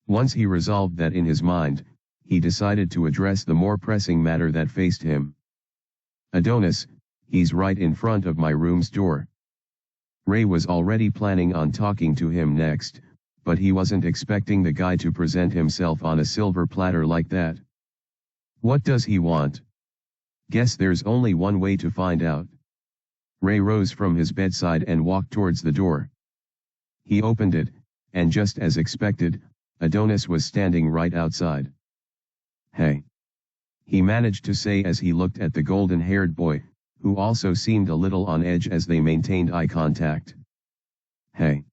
Speaker 1: Once he resolved that in his mind, he decided to address the more pressing matter that faced him. "Adonis, he's right in front of my room's door." Ray was already planning on talking to him next, but he wasn't expecting the guy to present himself on a silver platter like that. What does he want? Guess there's only one way to find out. Ray rose from his bedside and walked towards the door. He opened it, and just as expected, Adonis was standing right outside. "Hey," he managed to say as he looked at the golden-haired boy, who also seemed a little on edge as they maintained eye contact. "Hey."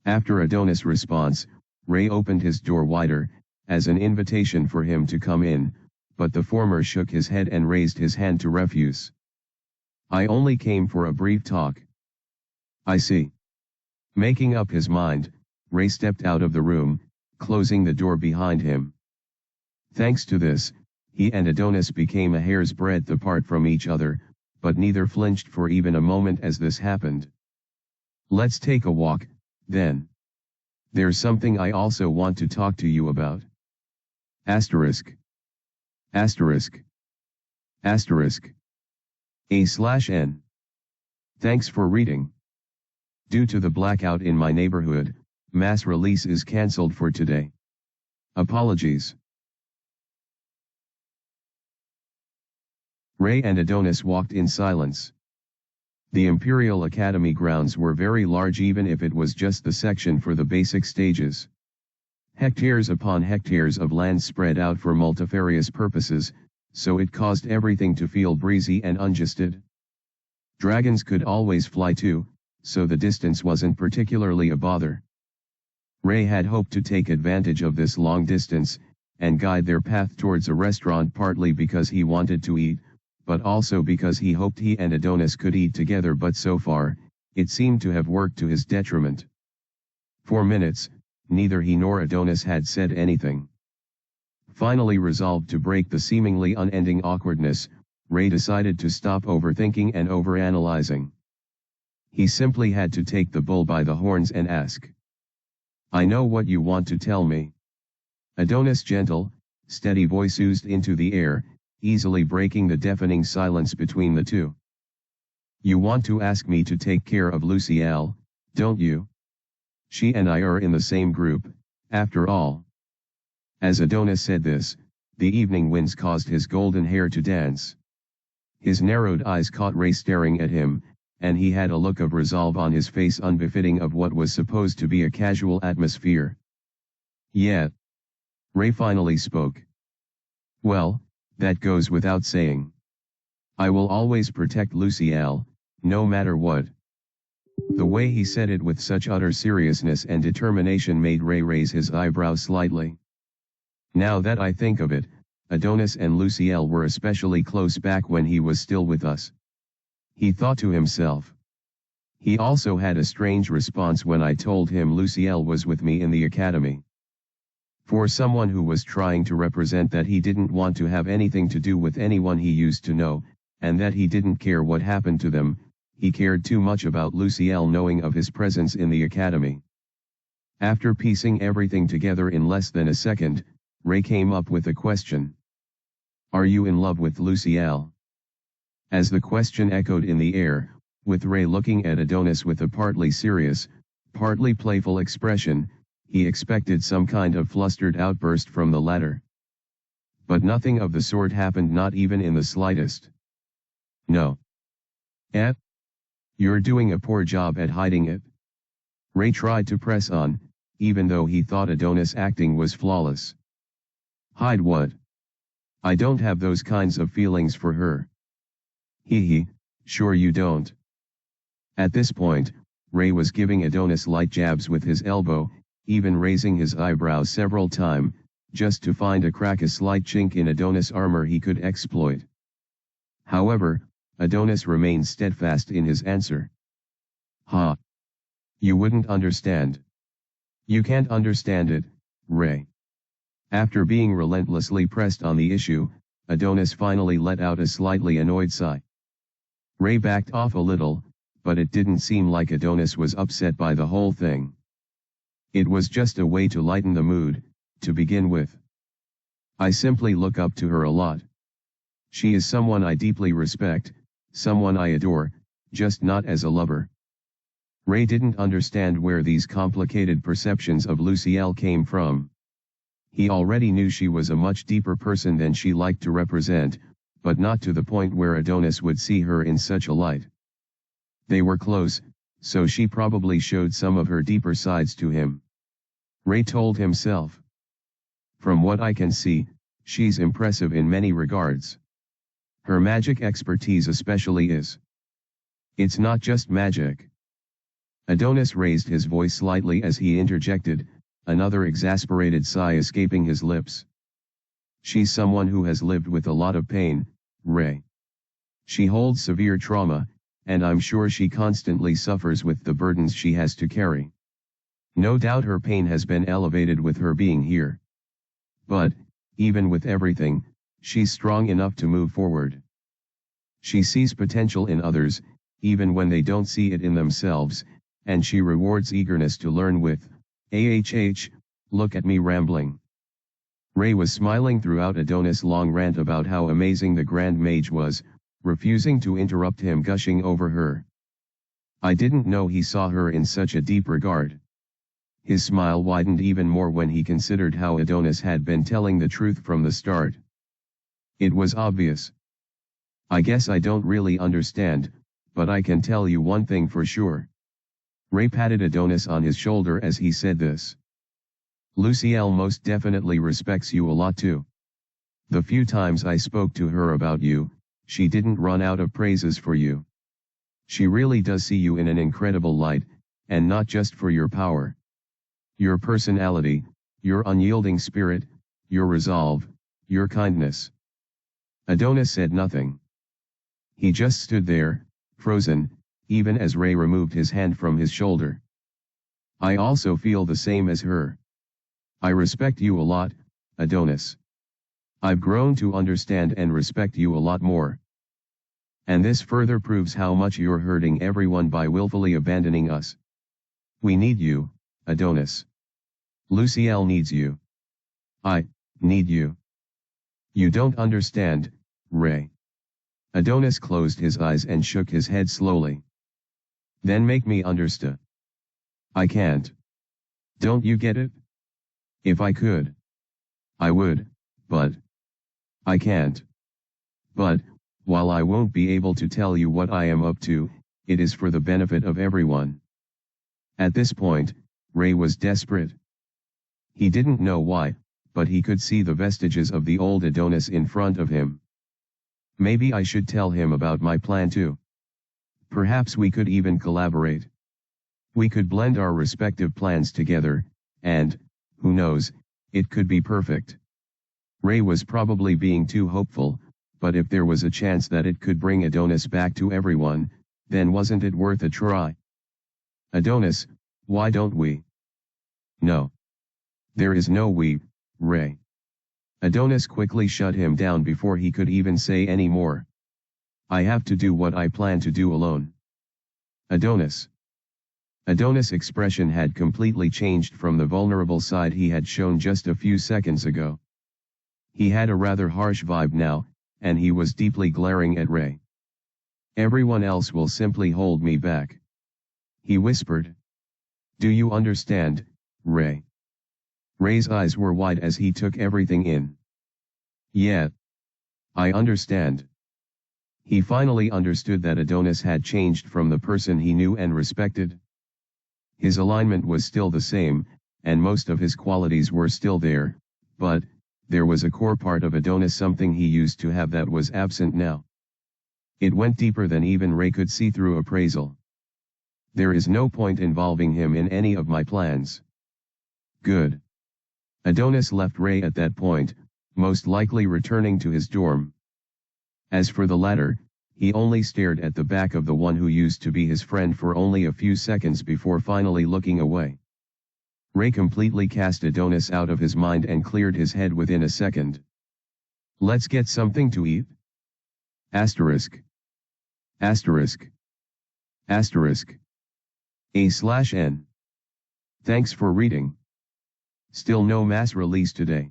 Speaker 1: After Adonis' response, Ray opened his door wider, as an invitation for him to come in, but the former shook his head and raised his hand to refuse. "I only came for a brief talk." "I see." Making up his mind, Ray stepped out of the room, closing the door behind him. Thanks to this, he and Adonis became a hair's breadth apart from each other, but neither flinched for even a moment as this happened. "Let's take a walk, then. There's something I also want to talk to you about." Asterisk. Asterisk. Asterisk. A/N. Thanks for reading. Due to the blackout in my neighborhood, mass release is cancelled for today. Apologies. Ray and Adonis walked in silence. The Imperial Academy grounds were very large even if it was just the section for the basic stages. Hectares upon hectares of land spread out for multifarious purposes, so it caused everything to feel breezy and unadjusted. Dragons could always fly too, so the distance wasn't particularly a bother. Ray had hoped to take advantage of this long distance, and guide their path towards a restaurant partly because he wanted to eat, but also because he hoped he and Adonis could eat together, but so far, it seemed to have worked to his detriment. For minutes, neither he nor Adonis had said anything. Finally resolved to break the seemingly unending awkwardness, Ray decided to stop overthinking and overanalyzing. He simply had to take the bull by the horns and ask. "I know what you want to tell me." Adonis' gentle, steady voice oozed into the air, easily breaking the deafening silence between the two. "You want to ask me to take care of Lucielle, don't you? She and I are in the same group, after all." As Adonis said this, the evening winds caused his golden hair to dance. His narrowed eyes caught Ray staring at him, and he had a look of resolve on his face unbefitting of what was supposed to be a casual atmosphere. "Yeah." Ray finally spoke. "Well, that goes without saying. I will always protect Lucielle, no matter what." The way he said it with such utter seriousness and determination made Ray raise his eyebrows slightly. Now that I think of it, Adonis and Lucielle were especially close back when he was still with us. He thought to himself. He also had a strange response when I told him Lucielle was with me in the academy. For someone who was trying to represent that he didn't want to have anything to do with anyone he used to know, and that he didn't care what happened to them, he cared too much about Lucielle knowing of his presence in the academy. After piecing everything together in less than a second, Ray came up with a question. "Are you in love with Lucielle?" As the question echoed in the air, With Ray looking at Adonis with a partly serious, partly playful expression, he expected some kind of flustered outburst from the latter. But nothing of the sort happened, not even in the slightest. No. Eh? You're doing a poor job at hiding it. Ray tried to press on, even though he thought Adonis' acting was flawless. Hide what? I don't have those kinds of feelings for her. Hee, sure you don't. At this point, Ray was giving Adonis light jabs with his elbow, even raising his eyebrows several times, just to find a crack, a slight chink in Adonis' armor he could exploit. However, Adonis remained steadfast in his answer. Ha! You wouldn't understand. You can't understand it, Ray. After being relentlessly pressed on the issue, Adonis finally let out a slightly annoyed sigh. Ray backed off a little, but it didn't seem like Adonis was upset by the whole thing. It was just a way to lighten the mood, to begin with. I simply look up to her a lot. She is someone I deeply respect, someone I adore, just not as a lover. Ray didn't understand where these complicated perceptions of Lucielle came from. He already knew she was a much deeper person than she liked to represent, but not to the point where Adonis would see her in such a light. They were close, so she probably showed some of her deeper sides to him. Ray told himself. From what I can see, she's impressive in many regards. Her magic expertise especially is. It's not just magic. Adonis raised his voice slightly as he interjected, another exasperated sigh escaping his lips. She's someone who has lived with a lot of pain, Ray. She holds severe trauma, and I'm sure she constantly suffers with the burdens she has to carry. No doubt her pain has been elevated with her being here. But, even with everything, she's strong enough to move forward. She sees potential in others, even when they don't see it in themselves, and she rewards eagerness to learn with, look at me rambling. Ray was smiling throughout Adonis' long rant about how amazing the Grand Mage was, refusing to interrupt him gushing over her. I didn't know he saw her in such a deep regard. His smile widened even more when he considered how Adonis had been telling the truth from the start. It was obvious. I guess I don't really understand, but I can tell you one thing for sure. Ray patted Adonis on his shoulder as he said this. Lucielle most definitely respects you a lot too. The few times I spoke to her about you, she didn't run out of praises for you. She really does see you in an incredible light, and not just for your power. Your personality, your unyielding spirit, your resolve, your kindness. Adonis said nothing. He just stood there, frozen, even as Ray removed his hand from his shoulder. I also feel the same as her. I respect you a lot, Adonis. I've grown to understand and respect you a lot more. And this further proves how much you're hurting everyone by willfully abandoning us. We need you, Adonis. Lucielle needs you. I need you. You don't understand, Ray. Adonis closed his eyes and shook his head slowly. Then make me understand. I can't. Don't you get it? If I could, I would, but I can't. But, while I won't be able to tell you what I am up to, it is for the benefit of everyone. At this point, Ray was desperate. He didn't know why, but he could see the vestiges of the old Adonis in front of him. Maybe I should tell him about my plan too. Perhaps we could even collaborate. We could blend our respective plans together, and, who knows, it could be perfect. Ray was probably being too hopeful, but if there was a chance that it could bring Adonis back to everyone, then wasn't it worth a try? Adonis, why don't we? No. There is no we, Ray. Adonis quickly shut him down before he could even say any more. I have to do what I plan to do alone. Adonis. Adonis' expression had completely changed from the vulnerable side he had shown just a few seconds ago. He had a rather harsh vibe now, and he was deeply glaring at Ray. Everyone else will simply hold me back. He whispered. Do you understand, Ray? Ray's eyes were wide as he took everything in. Yeah. I understand. He finally understood that Adonis had changed from the person he knew and respected. His alignment was still the same, and most of his qualities were still there, but there was a core part of Adonis, something he used to have, that was absent now. It went deeper than even Ray could see through appraisal. There is no point involving him in any of my plans. Good. Adonis left Ray at that point, most likely returning to his dorm. As for the latter, he only stared at the back of the one who used to be his friend for only a few seconds before finally looking away. Ray completely cast Adonis out of his mind and cleared his head within a second. Let's get something to eat. Asterisk. Asterisk. Asterisk. A/N. Thanks for reading. Still no mass release today.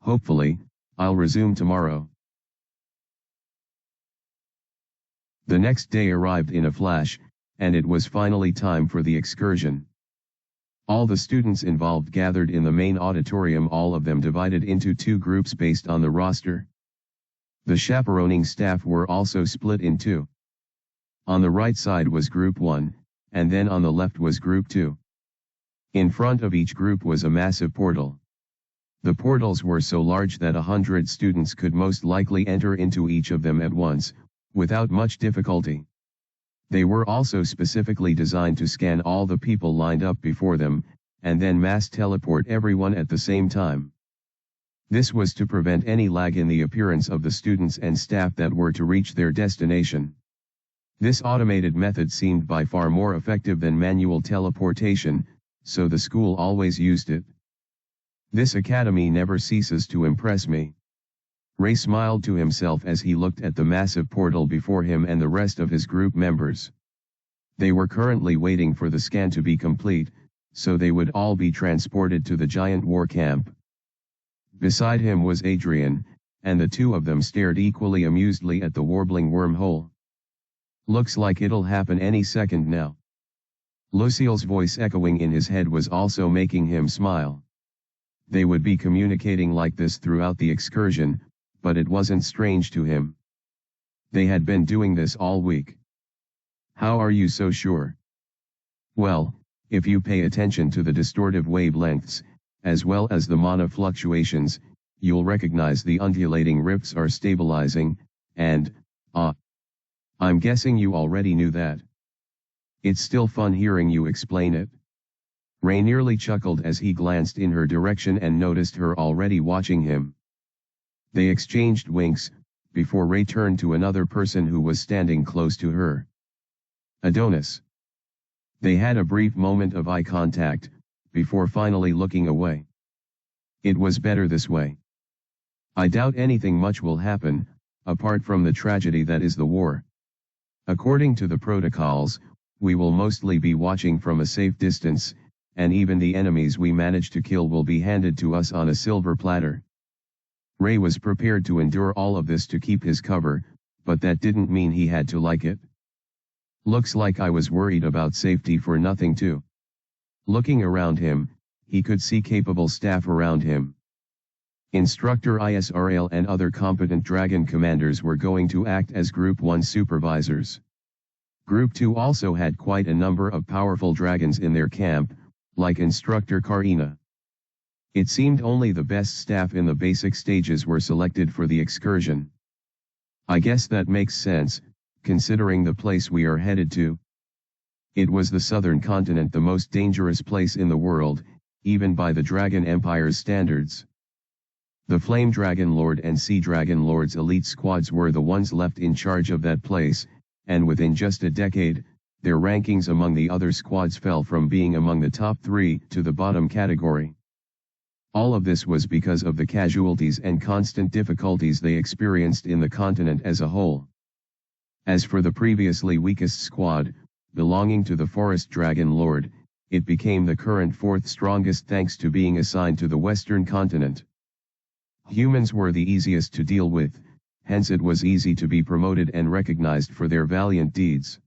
Speaker 1: Hopefully, I'll resume tomorrow. The next day arrived in a flash, and it was finally time for the excursion. All the students involved gathered in the main auditorium, all of them divided into two groups based on the roster. The chaperoning staff were also split in two. On the right side was Group 1, and then on the left was Group 2. In front of each group was a massive portal. The portals were so large that 100 students could most likely enter into each of them at once, without much difficulty. They were also specifically designed to scan all the people lined up before them, and then mass teleport everyone at the same time. This was to prevent any lag in the appearance of the students and staff that were to reach their destination. This automated method seemed by far more effective than manual teleportation, so the school always used it. This academy never ceases to impress me. Ray smiled to himself as he looked at the massive portal before him and the rest of his group members. They were currently waiting for the scan to be complete, so they would all be transported to the giant war camp. Beside him was Adrian, and the two of them stared equally amusedly at the warbling wormhole. Looks like it'll happen any second now. Lucille's voice echoing in his head was also making him smile. They would be communicating like this throughout the excursion, but it wasn't strange to him. They had been doing this all week. How are you so sure? Well, if you pay attention to the distortive wavelengths, as well as the mana fluctuations, you'll recognize the undulating rifts are stabilizing, and, I'm guessing you already knew that. It's still fun hearing you explain it. Ray nearly chuckled as he glanced in her direction and noticed her already watching him. They exchanged winks, before Ray turned to another person who was standing close to her. Adonis. They had a brief moment of eye contact, before finally looking away. It was better this way. I doubt anything much will happen, apart from the tragedy that is the war. According to the protocols, we will mostly be watching from a safe distance, and even the enemies we manage to kill will be handed to us on a silver platter. Ray was prepared to endure all of this to keep his cover, but that didn't mean he had to like it. Looks like I was worried about safety for nothing too. Looking around him, he could see capable staff around him. Instructor ISRL and other competent dragon commanders were going to act as Group 1 supervisors. Group 2 also had quite a number of powerful dragons in their camp, like Instructor Karina. It seemed only the best staff in the basic stages were selected for the excursion. I guess that makes sense, considering the place we are headed to. It was the southern continent, the most dangerous place in the world, even by the Dragon Empire's standards. The Flame Dragon Lord and Sea Dragon Lord's elite squads were the ones left in charge of that place, and within just a decade, their rankings among the other squads fell from being among the top 3 to the bottom category. All of this was because of the casualties and constant difficulties they experienced in the continent as a whole. As for the previously weakest squad, belonging to the Forest Dragon Lord, it became the current 4th strongest thanks to being assigned to the western continent. Humans were the easiest to deal with, hence it was easy to be promoted and recognized for their valiant deeds.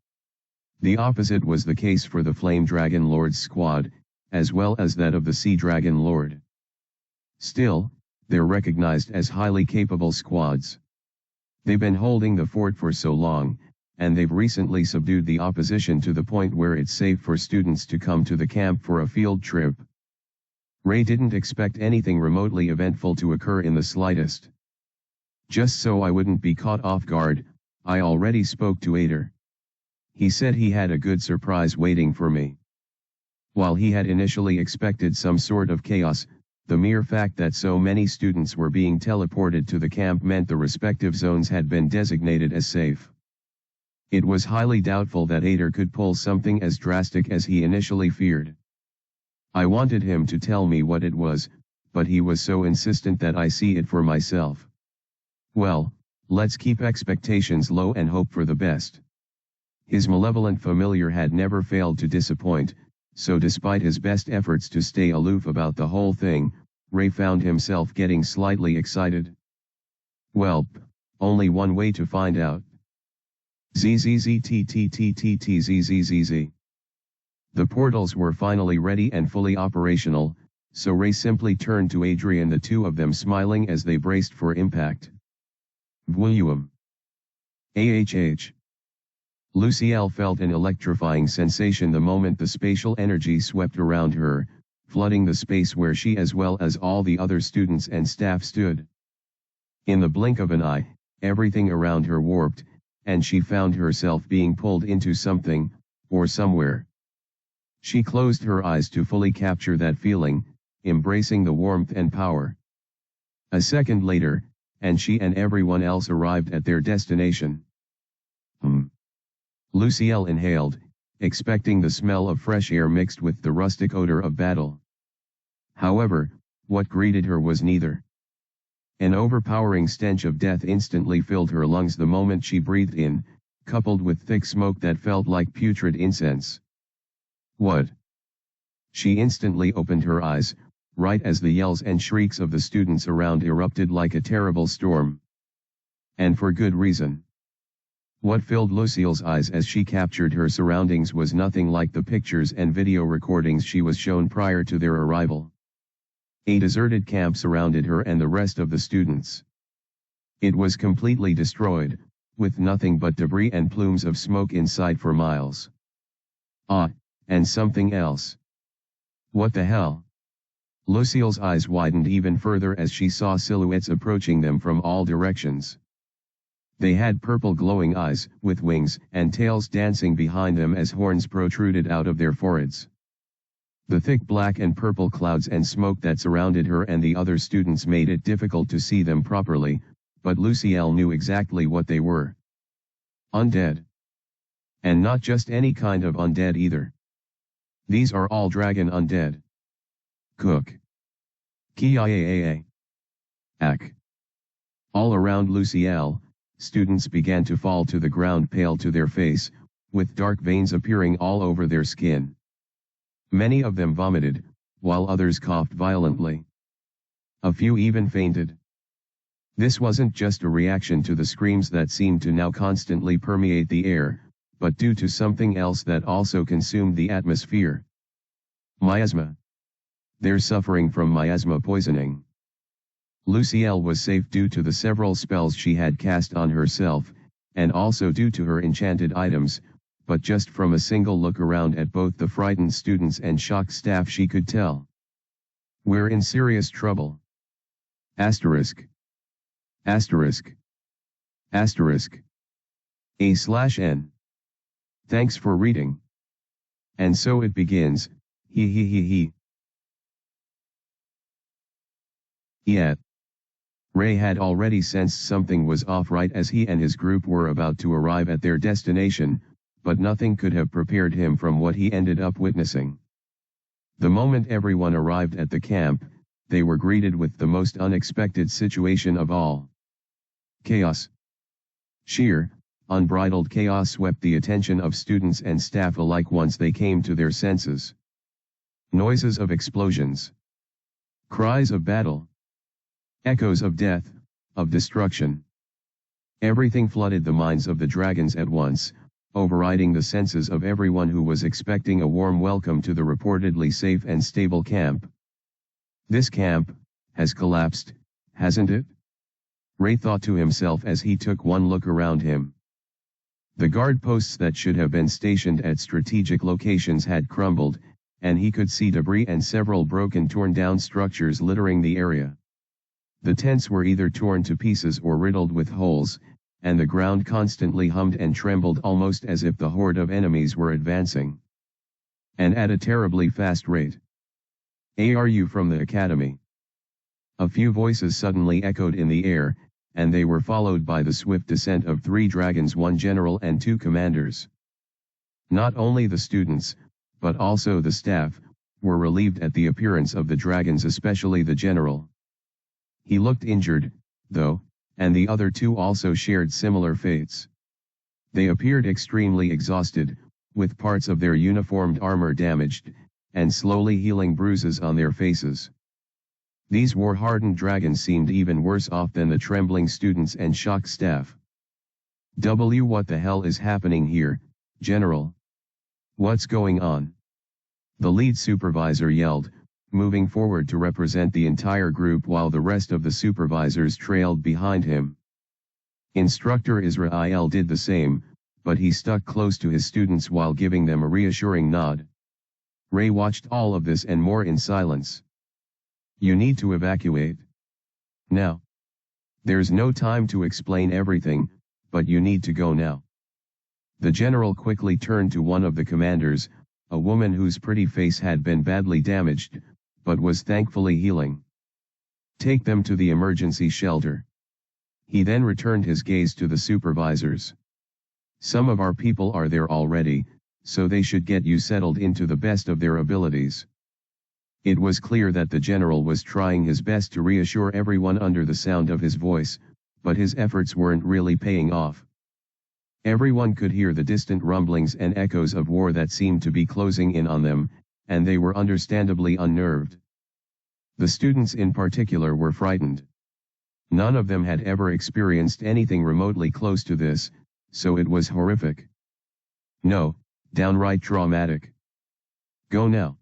Speaker 1: The opposite was the case for the Flame Dragon Lord's squad, as well as that of the Sea Dragon Lord. Still, they're recognized as highly capable squads. They've been holding the fort for so long, and they've recently subdued the opposition to the point where it's safe for students to come to the camp for a field trip. Ray didn't expect anything remotely eventful to occur in the slightest. Just so I wouldn't be caught off guard, I already spoke to Ader. He said he had a good surprise waiting for me. While he had initially expected some sort of chaos, the mere fact that so many students were being teleported to the camp meant the respective zones had been designated as safe. It was highly doubtful that Ader could pull something as drastic as he initially feared. I wanted him to tell me what it was, but he was so insistent that I see it for myself. Well, let's keep expectations low and hope for the best. His malevolent familiar had never failed to disappoint, so despite his best efforts to stay aloof about the whole thing, Ray found himself getting slightly excited. Well, only one way to find out. ZZZTTTTTZZZZ. The portals were finally ready and fully operational, so Ray simply turned to Adrian, the two of them smiling as they braced for impact. Vwuum. AHH. Lucielle felt an electrifying sensation the moment the spatial energy swept around her, flooding the space where she as well as all the other students and staff stood. In the blink of an eye, everything around her warped, and she found herself being pulled into something, or somewhere. She closed her eyes to fully capture that feeling, embracing the warmth and power. A second later, and she and everyone else arrived at their destination. Lucielle inhaled, expecting the smell of fresh air mixed with the rustic odor of battle. However, what greeted her was neither. An overpowering stench of death instantly filled her lungs the moment she breathed in, coupled with thick smoke that felt like putrid incense. What? She instantly opened her eyes, right as the yells and shrieks of the students around erupted like a terrible storm. And for good reason. What filled Lucille's eyes as she captured her surroundings was nothing like the pictures and video recordings she was shown prior to their arrival. A deserted camp surrounded her and the rest of the students. It was completely destroyed, with nothing but debris and plumes of smoke in sight for miles. Ah, and something else. What the hell? Lucille's eyes widened even further as she saw silhouettes approaching them from all directions. They had purple glowing eyes, with wings and tails dancing behind them as horns protruded out of their foreheads. The thick black and purple clouds and smoke that surrounded her and the other students made it difficult to see them properly, but Lucielle knew exactly what they were. Undead. And not just any kind of undead either. These are all dragon undead. Cook. Kiaaa. Ak. All around Lucielle, students began to fall to the ground pale to their face, with dark veins appearing all over their skin. Many of them vomited, while others coughed violently. A few even fainted. This wasn't just a reaction to the screams that seemed to now constantly permeate the air, but due to something else that also consumed the atmosphere. Miasma. They're suffering from miasma poisoning. Lucielle was safe due to the several spells she had cast on herself, and also due to her enchanted items, but just from a single look around at both the frightened students and shocked staff she could tell. We're in serious trouble. Asterisk. Asterisk. Asterisk. A/N. Thanks for reading. And so it begins, he. Yet. Ray had already sensed something was off right as he and his group were about to arrive at their destination, but nothing could have prepared him from what he ended up witnessing. The moment everyone arrived at the camp, they were greeted with the most unexpected situation of all. Chaos. Sheer, unbridled chaos swept the attention of students and staff alike once they came to their senses. Noises of explosions. Cries of battle. Echoes of death, of destruction. Everything flooded the minds of the dragons at once, overriding the senses of everyone who was expecting a warm welcome to the reportedly safe and stable camp. This camp has collapsed, hasn't it? Ray thought to himself as he took one look around him. The guard posts that should have been stationed at strategic locations had crumbled, and he could see debris and several broken torn-down structures littering the area. The tents were either torn to pieces or riddled with holes, and the ground constantly hummed and trembled almost as if the horde of enemies were advancing. And at a terribly fast rate. "Are you from the academy?" A few voices suddenly echoed in the air, and they were followed by the swift descent of 3 dragons, 1 general and 2 commanders. Not only the students, but also the staff, were relieved at the appearance of the dragons, especially the general. He looked injured, though, and the other 2 also shared similar fates. They appeared extremely exhausted, with parts of their uniformed armor damaged, and slowly healing bruises on their faces. These war-hardened dragons seemed even worse off than the trembling students and shocked staff. What the hell is happening here, General? What's going on?" The lead supervisor yelled, moving forward to represent the entire group while the rest of the supervisors trailed behind him. Instructor Israel did the same, but he stuck close to his students while giving them a reassuring nod. Ray watched all of this and more in silence. "You need to evacuate. Now. There's no time to explain everything, but you need to go now." The general quickly turned to one of the commanders, a woman whose pretty face had been badly damaged, but was thankfully healing. "Take them to the emergency shelter." He then returned his gaze to the supervisors. "Some of our people are there already, so they should get you settled into the best of their abilities." It was clear that the general was trying his best to reassure everyone under the sound of his voice, but his efforts weren't really paying off. Everyone could hear the distant rumblings and echoes of war that seemed to be closing in on them, and they were understandably unnerved. The students in particular were frightened. None of them had ever experienced anything remotely close to this, so it was horrific. No, downright traumatic. "Go now."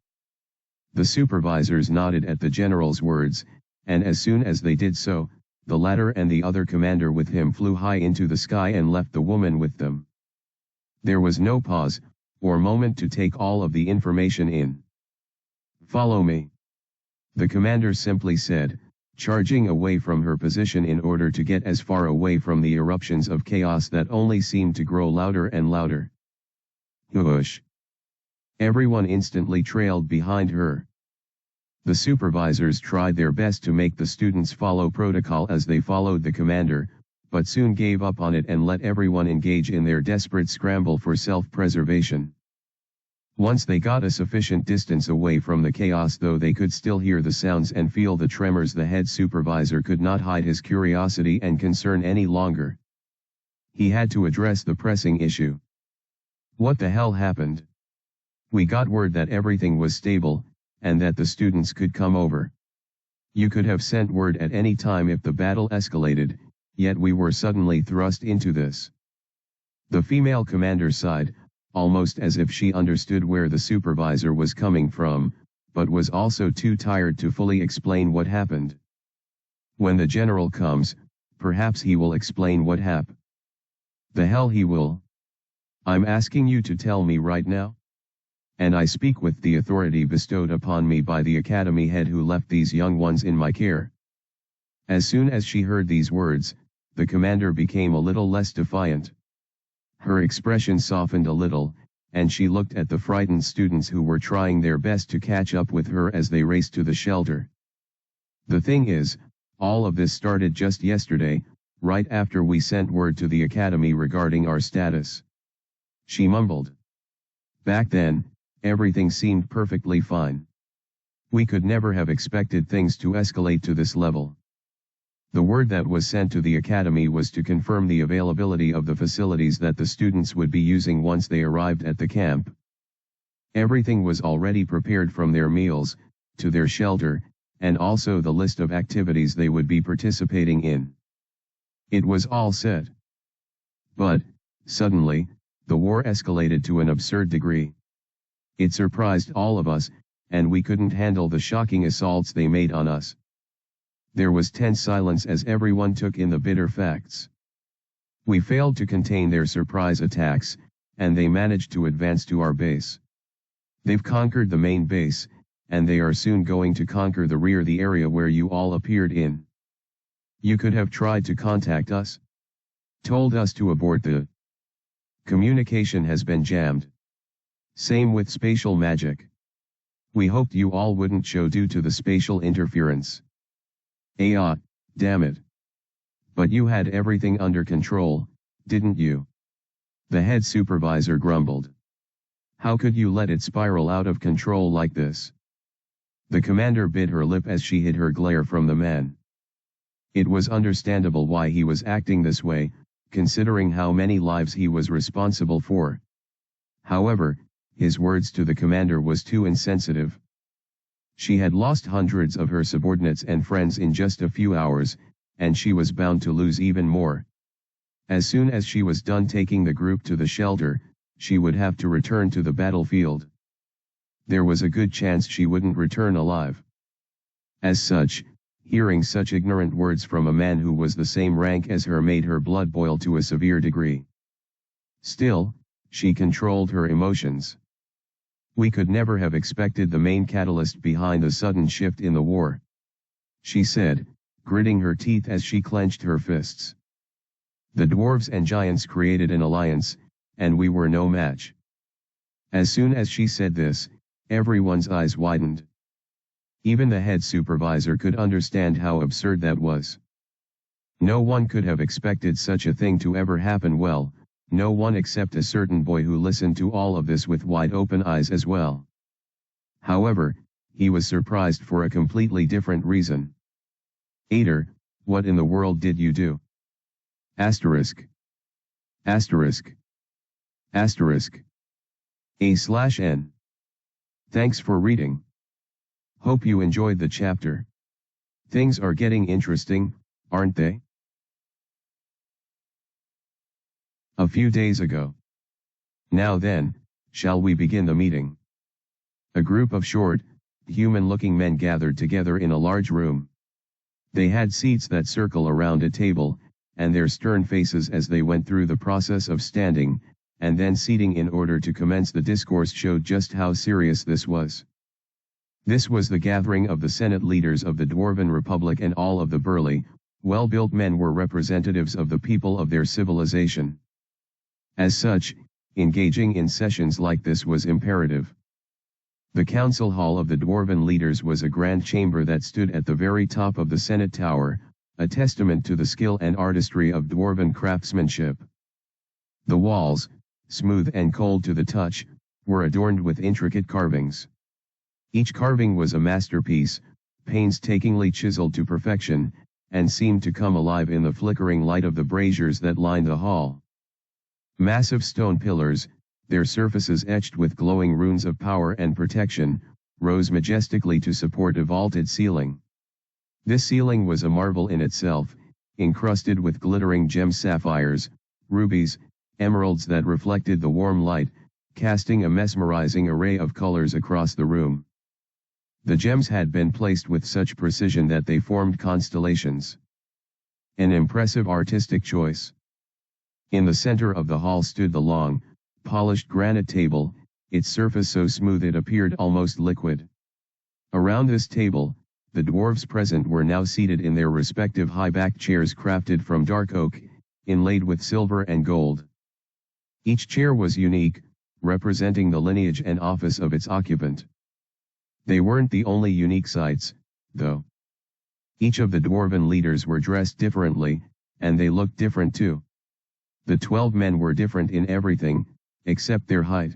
Speaker 1: The supervisors nodded at the general's words, and as soon as they did so, the latter and the other commander with him flew high into the sky and left the woman with them. There was no pause, or moment to take all of the information in. "Follow me," the commander simply said, charging away from her position in order to get as far away from the eruptions of chaos that only seemed to grow louder and louder. Whoosh! Everyone instantly trailed behind her. The supervisors tried their best to make the students follow protocol as they followed the commander, but soon gave up on it and let everyone engage in their desperate scramble for self-preservation. Once they got a sufficient distance away from the chaos, though they could still hear the sounds and feel the tremors, the head supervisor could not hide his curiosity and concern any longer. He had to address the pressing issue. "What the hell happened? We got word that everything was stable, and that the students could come over. You could have sent word at any time if the battle escalated, yet we were suddenly thrust into this." The female commander sighed, almost as if she understood where the supervisor was coming from, but was also too tired to fully explain what happened. "When the general comes, perhaps he will explain what happened." "The hell he will. I'm asking you to tell me right now. And I speak with the authority bestowed upon me by the academy head who left these young ones in my care." As soon as she heard these words, the commander became a little less defiant. Her expression softened a little, and she looked at the frightened students who were trying their best to catch up with her as they raced to the shelter. "The thing is, all of this started just yesterday, right after we sent word to the academy regarding our status," she mumbled. "Back then, everything seemed perfectly fine. We could never have expected things to escalate to this level. The word that was sent to the academy was to confirm the availability of the facilities that the students would be using once they arrived at the camp. Everything was already prepared, from their meals, to their shelter, and also the list of activities they would be participating in. It was all set. But, suddenly, the war escalated to an absurd degree. It surprised all of us, and we couldn't handle the shocking assaults they made on us. There was tense silence as everyone took in the bitter facts. We failed to contain their surprise attacks, and they managed to advance to our base. They've conquered the main base, and they are soon going to conquer the rear, the area where you all appeared in. You could have tried to contact us. Told us to abort the communication has been jammed. Same with spatial magic. We hoped you all wouldn't show due to the spatial interference. Damn it. But you had everything under control, didn't you? The head supervisor grumbled. How could you let it spiral out of control like this? The commander bit her lip as she hid her glare from the man. It was understandable why he was acting this way, considering how many lives he was responsible for. However, his words to the commander was too insensitive. She had lost hundreds of her subordinates and friends in just a few hours, and she was bound to lose even more. As soon as she was done taking the group to the shelter, she would have to return to the battlefield. There was a good chance she wouldn't return alive. As such, hearing such ignorant words from a man who was the same rank as her made her blood boil to a severe degree. Still, she controlled her emotions. We could never have expected the main catalyst behind the sudden shift in the war, she said, gritting her teeth as she clenched her fists. The dwarves and giants created an alliance, and we were no match. As soon as she said this, everyone's eyes widened. Even the head supervisor could understand how absurd that was. No one could have expected such a thing to ever happen. Well, no one except a certain boy who listened to all of this with wide open eyes as well. However, he was surprised for a completely different reason. Ader, what in the world did you do? Asterisk. Asterisk. Asterisk. A/N. Thanks for reading. Hope you enjoyed the chapter. Things are getting interesting, aren't they? A few days ago. Now then, shall we begin the meeting? A group of short, human-looking men gathered together in a large room. They had seats that circle around a table, and their stern faces as they went through the process of standing, and then seating in order to commence the discourse showed just how serious this was. This was the gathering of the Senate leaders of the Dwarven Republic, and all of the burly, well-built men were representatives of the people of their civilization. As such, engaging in sessions like this was imperative. The council hall of the Dwarven leaders was a grand chamber that stood at the very top of the Senate Tower, a testament to the skill and artistry of Dwarven craftsmanship. The walls, smooth and cold to the touch, were adorned with intricate carvings. Each carving was a masterpiece, painstakingly chiseled to perfection, and seemed to come alive in the flickering light of the braziers that lined the hall. Massive stone pillars, their surfaces etched with glowing runes of power and protection, rose majestically to support a vaulted ceiling. This ceiling was a marvel in itself, encrusted with glittering gem sapphires, rubies, emeralds that reflected the warm light, casting a mesmerizing array of colors across the room. The gems had been placed with such precision that they formed constellations. An impressive artistic choice. In the center of the hall stood the long, polished granite table, its surface so smooth it appeared almost liquid. Around this table, the dwarves present were now seated in their respective high-backed chairs crafted from dark oak, inlaid with silver and gold. Each chair was unique, representing the lineage and office of its occupant. They weren't the only unique sights, though. Each of the dwarven leaders were dressed differently, and they looked different too. The 12 men were different in everything, except their height.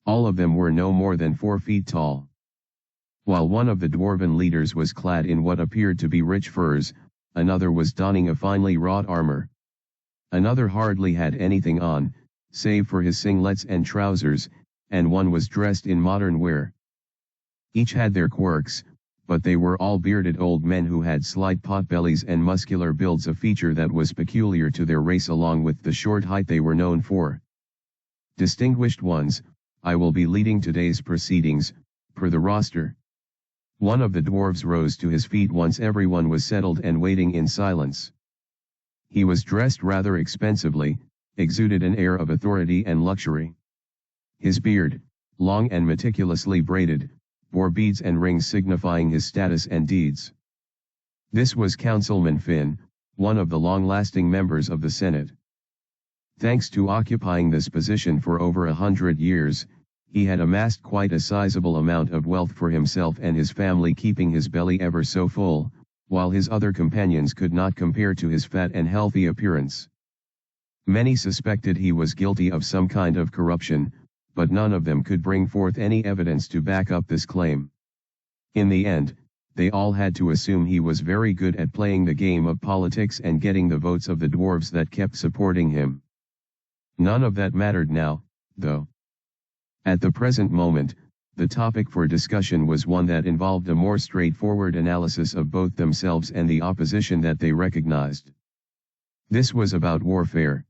Speaker 1: All of them were no more than 4 feet tall. While one of the dwarven leaders was clad in what appeared to be rich furs, another was donning a finely wrought armor. Another hardly had anything on, save for his singlets and trousers, and one was dressed in modern wear. Each had their quirks, but they were all bearded old men who had slight potbellies and muscular builds, a feature that was peculiar to their race along with the short height they were known for. Distinguished ones, I will be leading today's proceedings, per the roster. One of the dwarves rose to his feet once everyone was settled and waiting in silence. He was dressed rather expensively, exuded an air of authority and luxury. His beard, long and meticulously braided, bore beads and rings signifying his status and deeds. This was Councilman Finn, one of the long-lasting members of the Senate. Thanks to occupying this position for over 100 years, he had amassed quite a sizable amount of wealth for himself and his family, keeping his belly ever so full, while his other companions could not compare to his fat and healthy appearance. Many suspected he was guilty of some kind of corruption, but none of them could bring forth any evidence to back up this claim. In the end, they all had to assume he was very good at playing the game of politics and getting the votes of the dwarves that kept supporting him. None of that mattered now, though. At the present moment, the topic for discussion was one that involved a more straightforward analysis of both themselves and the opposition that they recognized. This was about warfare.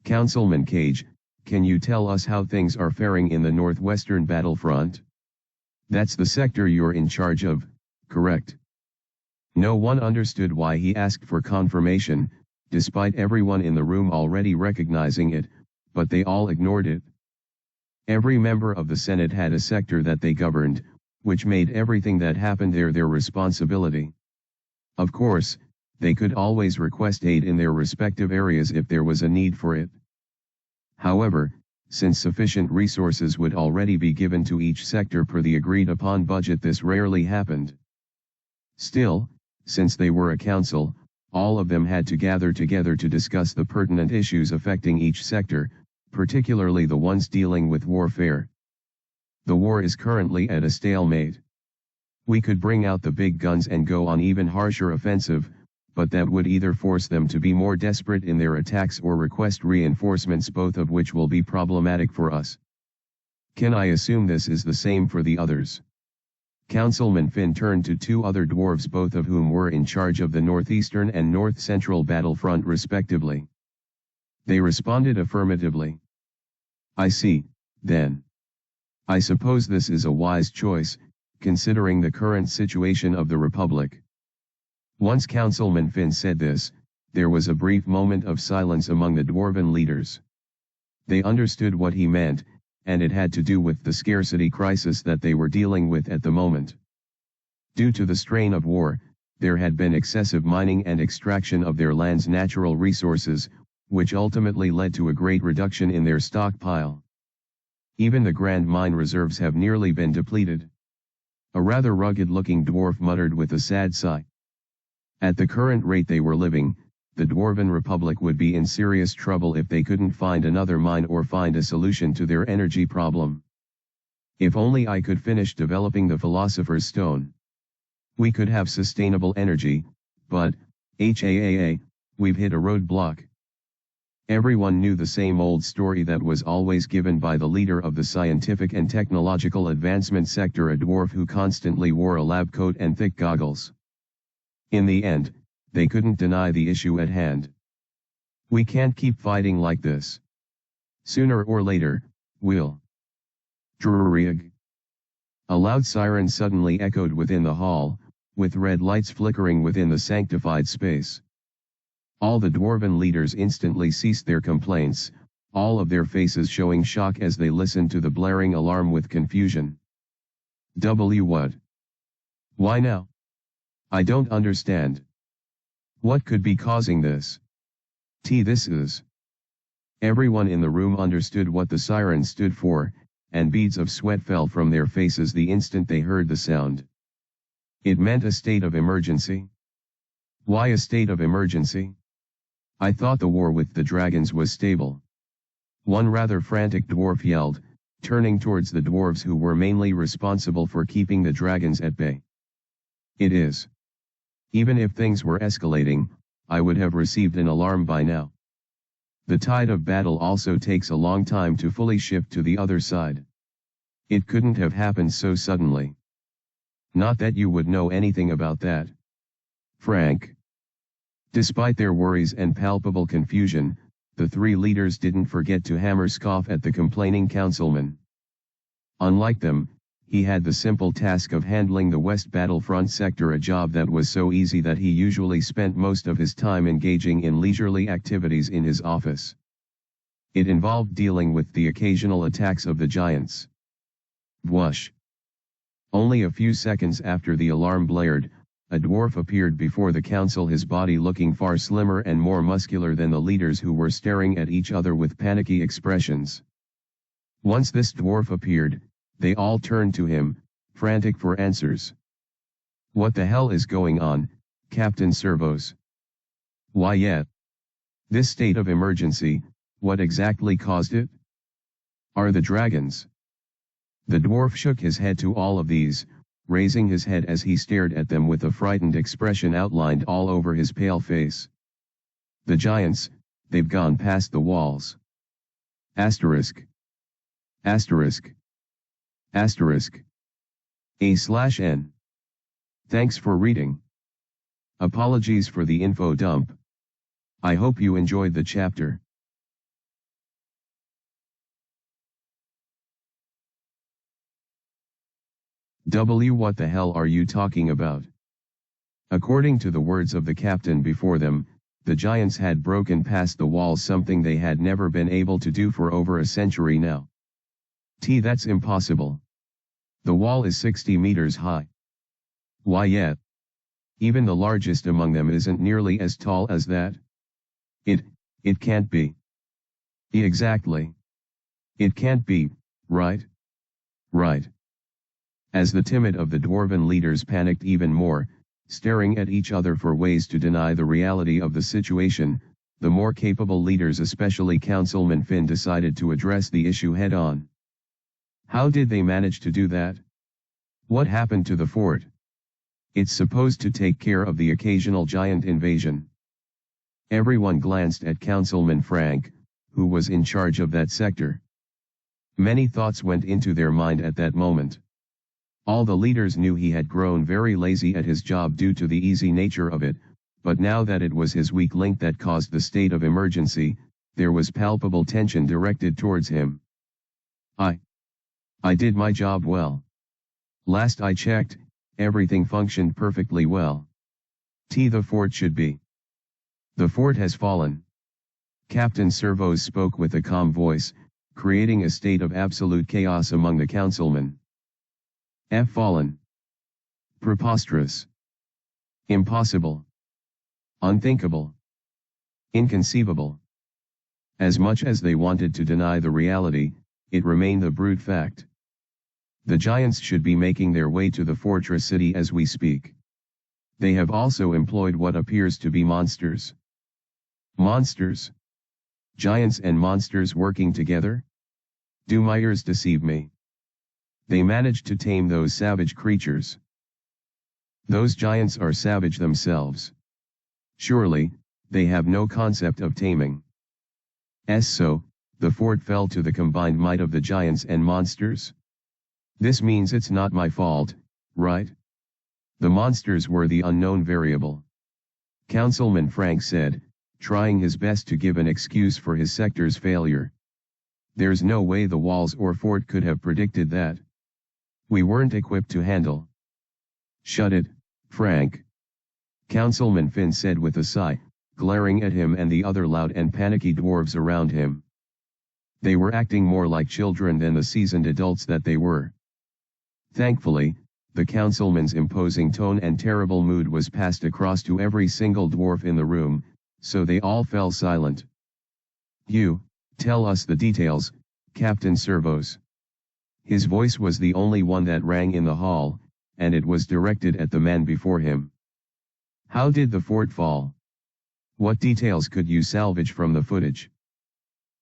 Speaker 1: Councilman Cage, can you tell us how things are faring in the northwestern battlefront? That's the sector you're in charge of, correct? No one understood why he asked for confirmation, despite everyone in the room already recognizing it, but they all ignored it. Every member of the Senate had a sector that they governed, which made everything that happened there their responsibility. Of course, they could always request aid in their respective areas if there was a need for it. However, since sufficient resources would already be given to each sector per the agreed-upon budget, this rarely happened. Still, since they were a council, all of them had to gather together to discuss the pertinent issues affecting each sector, particularly the ones dealing with warfare. The war is currently at a stalemate. We could bring out the big guns and go on even harsher offensive, but that would either force them to be more desperate in their attacks or request reinforcements, both of which will be problematic for us. Can I assume this is the same for the others? Councilman Finn turned to two other dwarves, both of whom were in charge of the northeastern and north-central battlefront respectively. They responded affirmatively. I see, then. I suppose this is a wise choice, considering the current situation of the Republic. Once Councilman Finn said this, there was a brief moment of silence among the dwarven leaders. They understood what he meant, and it had to do with the scarcity crisis that they were dealing with at the moment. Due to the strain of war, there had been excessive mining and extraction of their land's natural resources, which ultimately led to a great reduction in their stockpile. Even the grand mine reserves have nearly been depleted. A rather rugged-looking dwarf muttered with a sad sigh. At the current rate they were living, the Dwarven Republic would be in serious trouble if they couldn't find another mine or find a solution to their energy problem. If only I could finish developing the Philosopher's Stone. We could have sustainable energy, but, we've hit a roadblock. Everyone knew the same old story that was always given by the leader of the scientific and technological advancement sector, a dwarf who constantly wore a lab coat and thick goggles. In the end, they couldn't deny the issue at hand. We can't keep fighting like this. Sooner or later, we'll. Drurrig. A loud siren suddenly echoed within the hall, with red lights flickering within the sanctified space. All the dwarven leaders instantly ceased their complaints, all of their faces showing shock as they listened to the blaring alarm with confusion. What? Why now? I don't understand. What could be causing this? This is. Everyone in the room understood what the siren stood for, and beads of sweat fell from their faces the instant they heard the sound. It meant a state of emergency. Why a state of emergency? I thought the war with the dragons was stable. One rather frantic dwarf yelled, turning towards the dwarves who were mainly responsible for keeping the dragons at bay. It is. Even if things were escalating, I would have received an alarm by now. The tide of battle also takes a long time to fully shift to the other side. It couldn't have happened so suddenly. Not that you would know anything about that, Frank. Despite their worries and palpable confusion, the three leaders didn't forget to hammer scoff at the complaining councilman. Unlike them, he had the simple task of handling the West Battlefront sector, a job that was so easy that he usually spent most of his time engaging in leisurely activities in his office. It involved dealing with the occasional attacks of the giants. Whoosh! Only a few seconds after the alarm blared, a dwarf appeared before the council, his body looking far slimmer and more muscular than the leaders, who were staring at each other with panicky expressions. Once this dwarf appeared, they all turned to him, frantic for answers. What the hell is going on, Captain Servos? Why yet? This state of emergency, what exactly caused it? Are the dragons? The dwarf shook his head to all of these, raising his head as he stared at them with a frightened expression outlined all over his pale face. The giants, they've gone past the walls. Asterisk. Asterisk. Asterisk. A/N. Thanks for reading. Apologies for the info dump. I hope you enjoyed the chapter. What the hell are you talking about? According to the words of the captain before them, the giants had broken past the walls, something they had never been able to do for over a century now. That's impossible. The wall is 60 meters high. Why yet? Even the largest among them isn't nearly as tall as that. It can't be. Exactly. It can't be, right? Right. As the timid of the dwarven leaders panicked even more, staring at each other for ways to deny the reality of the situation, the more capable leaders, especially Councilman Finn, decided to address the issue head-on. How did they manage to do that? What happened to the fort? It's supposed to take care of the occasional giant invasion. Everyone glanced at Councilman Frank, who was in charge of that sector. Many thoughts went into their mind at that moment. All the leaders knew he had grown very lazy at his job due to the easy nature of it, but now that it was his weak link that caused the state of emergency, there was palpable tension directed towards him. I did my job well. Last I checked, everything functioned perfectly well. The fort should be. The fort has fallen. Captain Servos spoke with a calm voice, creating a state of absolute chaos among the councilmen. Fallen. Preposterous. Impossible. Unthinkable. Inconceivable. As much as they wanted to deny the reality, it remained a brute fact. The giants should be making their way to the fortress city as we speak. They have also employed what appears to be monsters. Monsters? Giants and monsters working together? Do my ears deceive me? They managed to tame those savage creatures. Those giants are savage themselves. Surely, they have no concept of taming. So, the fort fell to the combined might of the giants and monsters? This means it's not my fault, right? The monsters were the unknown variable. Councilman Frank said, trying his best to give an excuse for his sector's failure. There's no way the walls or fort could have predicted that. We weren't equipped to handle. Shut it, Frank. Councilman Finn said with a sigh, glaring at him and the other loud and panicky dwarves around him. They were acting more like children than the seasoned adults that they were. Thankfully, the councilman's imposing tone and terrible mood was passed across to every single dwarf in the room, so they all fell silent. You, tell us the details, Captain Servos. His voice was the only one that rang in the hall, and it was directed at the man before him. How did the fort fall? What details could you salvage from the footage?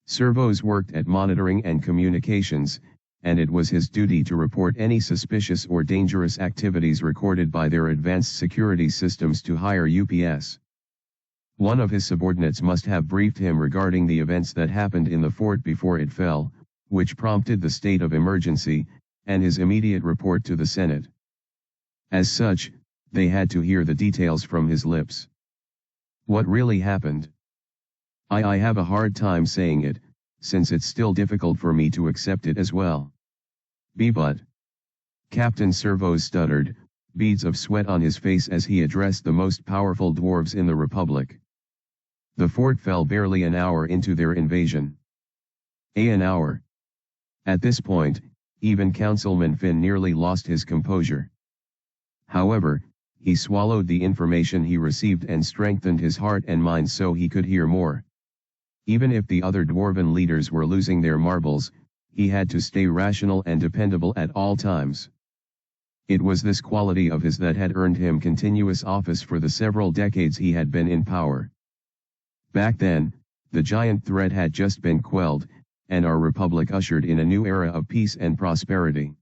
Speaker 1: Servos worked at monitoring and communications, and it was his duty to report any suspicious or dangerous activities recorded by their advanced security systems to higher UPS. One of his subordinates must have briefed him regarding the events that happened in the fort before it fell, which prompted the state of emergency, and his immediate report to the Senate. As such, they had to hear the details from his lips. What really happened? I have a hard time saying it, since it's still difficult for me to accept it as well. But. Captain Servos stuttered, beads of sweat on his face as he addressed the most powerful dwarves in the Republic. The fort fell barely an hour into their invasion. An hour. At this point, even Councilman Finn nearly lost his composure. However, he swallowed the information he received and strengthened his heart and mind so he could hear more. Even if the other dwarven leaders were losing their marbles, he had to stay rational and dependable at all times. It was this quality of his that had earned him continuous office for the several decades he had been in power. Back then, the giant threat had just been quelled, and our republic ushered in a new era of peace and prosperity.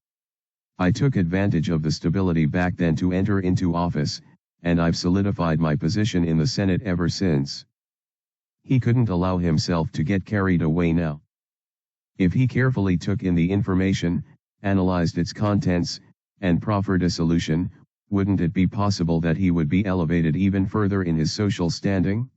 Speaker 1: I took advantage of the stability back then to enter into office, and I've solidified my position in the Senate ever since. He couldn't allow himself to get carried away now. If he carefully took in the information, analyzed its contents, and proffered a solution, wouldn't it be possible that he would be elevated even further in his social standing?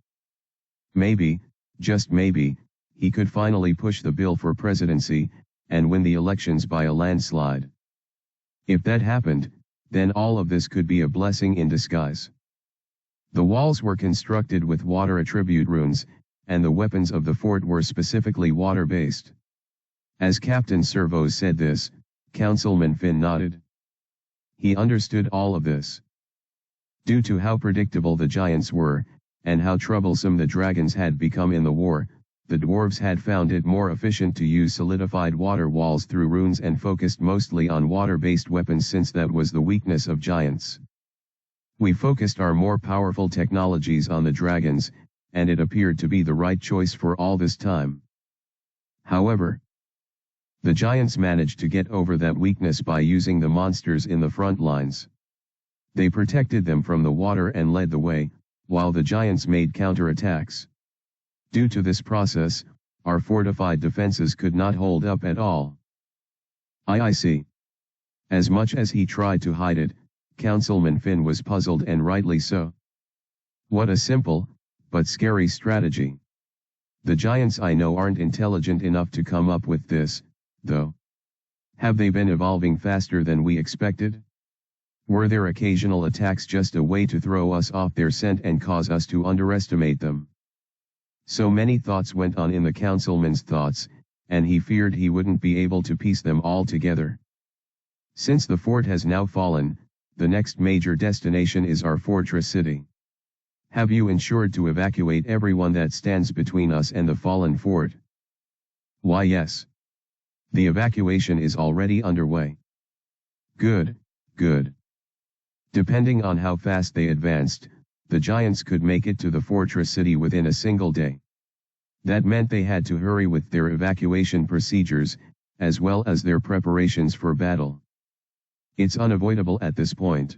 Speaker 1: Maybe, just maybe, he could finally push the bill for presidency, and win the elections by a landslide. If that happened, then all of this could be a blessing in disguise. The walls were constructed with water attribute runes, and the weapons of the fort were specifically water-based. As Captain Servos said this, Councilman Finn nodded. He understood all of this. Due to how predictable the giants were, and how troublesome the dragons had become in the war, the dwarves had found it more efficient to use solidified water walls through runes and focused mostly on water-based weapons since that was the weakness of giants. We focused our more powerful technologies on the dragons, and it appeared to be the right choice for all this time. However, the giants managed to get over that weakness by using the monsters in the front lines. They protected them from the water and led the way, while the giants made counterattacks. Due to this process, our fortified defenses could not hold up at all. I see. As much as he tried to hide it, Councilman Finn was puzzled, and rightly so. What a simple, but scary strategy. The giants I know aren't intelligent enough to come up with this, though. Have they been evolving faster than we expected? Were their occasional attacks just a way to throw us off their scent and cause us to underestimate them? So many thoughts went on in the councilman's thoughts, and he feared he wouldn't be able to piece them all together. Since the fort has now fallen, the next major destination is our fortress city. Have you ensured to evacuate everyone that stands between us and the fallen fort? Why, yes. The evacuation is already underway. Good, good. Depending on how fast they advanced, the giants could make it to the fortress city within a single day. That meant they had to hurry with their evacuation procedures, as well as their preparations for battle. It's unavoidable at this point.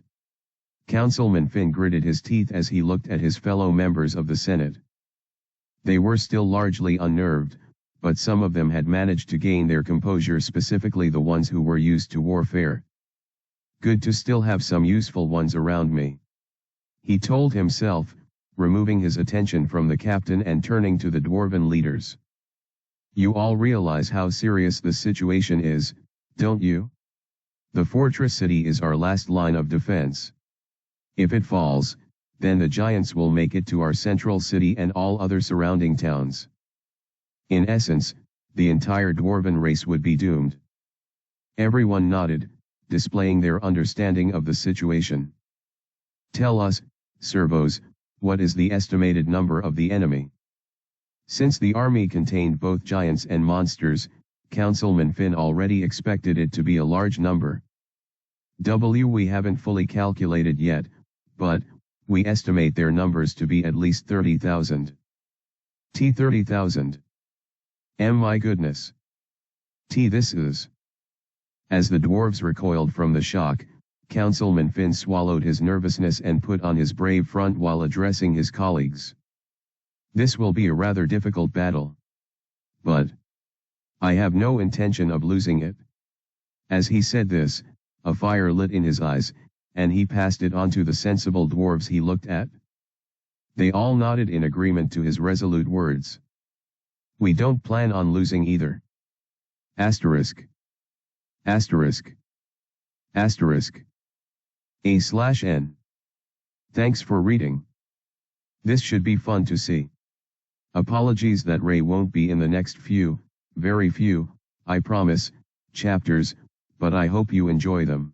Speaker 1: Councilman Finn gritted his teeth as he looked at his fellow members of the Senate. They were still largely unnerved, but some of them had managed to gain their composure, specifically the ones who were used to warfare. Good to still have some useful ones around me, he told himself, removing his attention from the captain and turning to the dwarven leaders. You all realize how serious the situation is, don't you? The fortress city is our last line of defense. If it falls, then the giants will make it to our central city and all other surrounding towns. In essence, the entire dwarven race would be doomed. Everyone nodded, displaying their understanding of the situation. Tell us, Servos, what is the estimated number of the enemy? Since the army contained both giants and monsters, Councilman Finn already expected it to be a large number. We haven't fully calculated yet, but we estimate their numbers to be at least 30,000. 30,000. My goodness. This is. As the dwarves recoiled from the shock, Councilman Finn swallowed his nervousness and put on his brave front while addressing his colleagues. This will be a rather difficult battle. But I have no intention of losing it. As he said this, a fire lit in his eyes, and he passed it on to the sensible dwarves he looked at. They all nodded in agreement to his resolute words. We don't plan on losing either. Asterisk. Asterisk. Asterisk. A/N. Thanks for reading. This should be fun to see. Apologies that Ray won't be in the next few, very few, I promise, chapters, but I hope you enjoy them.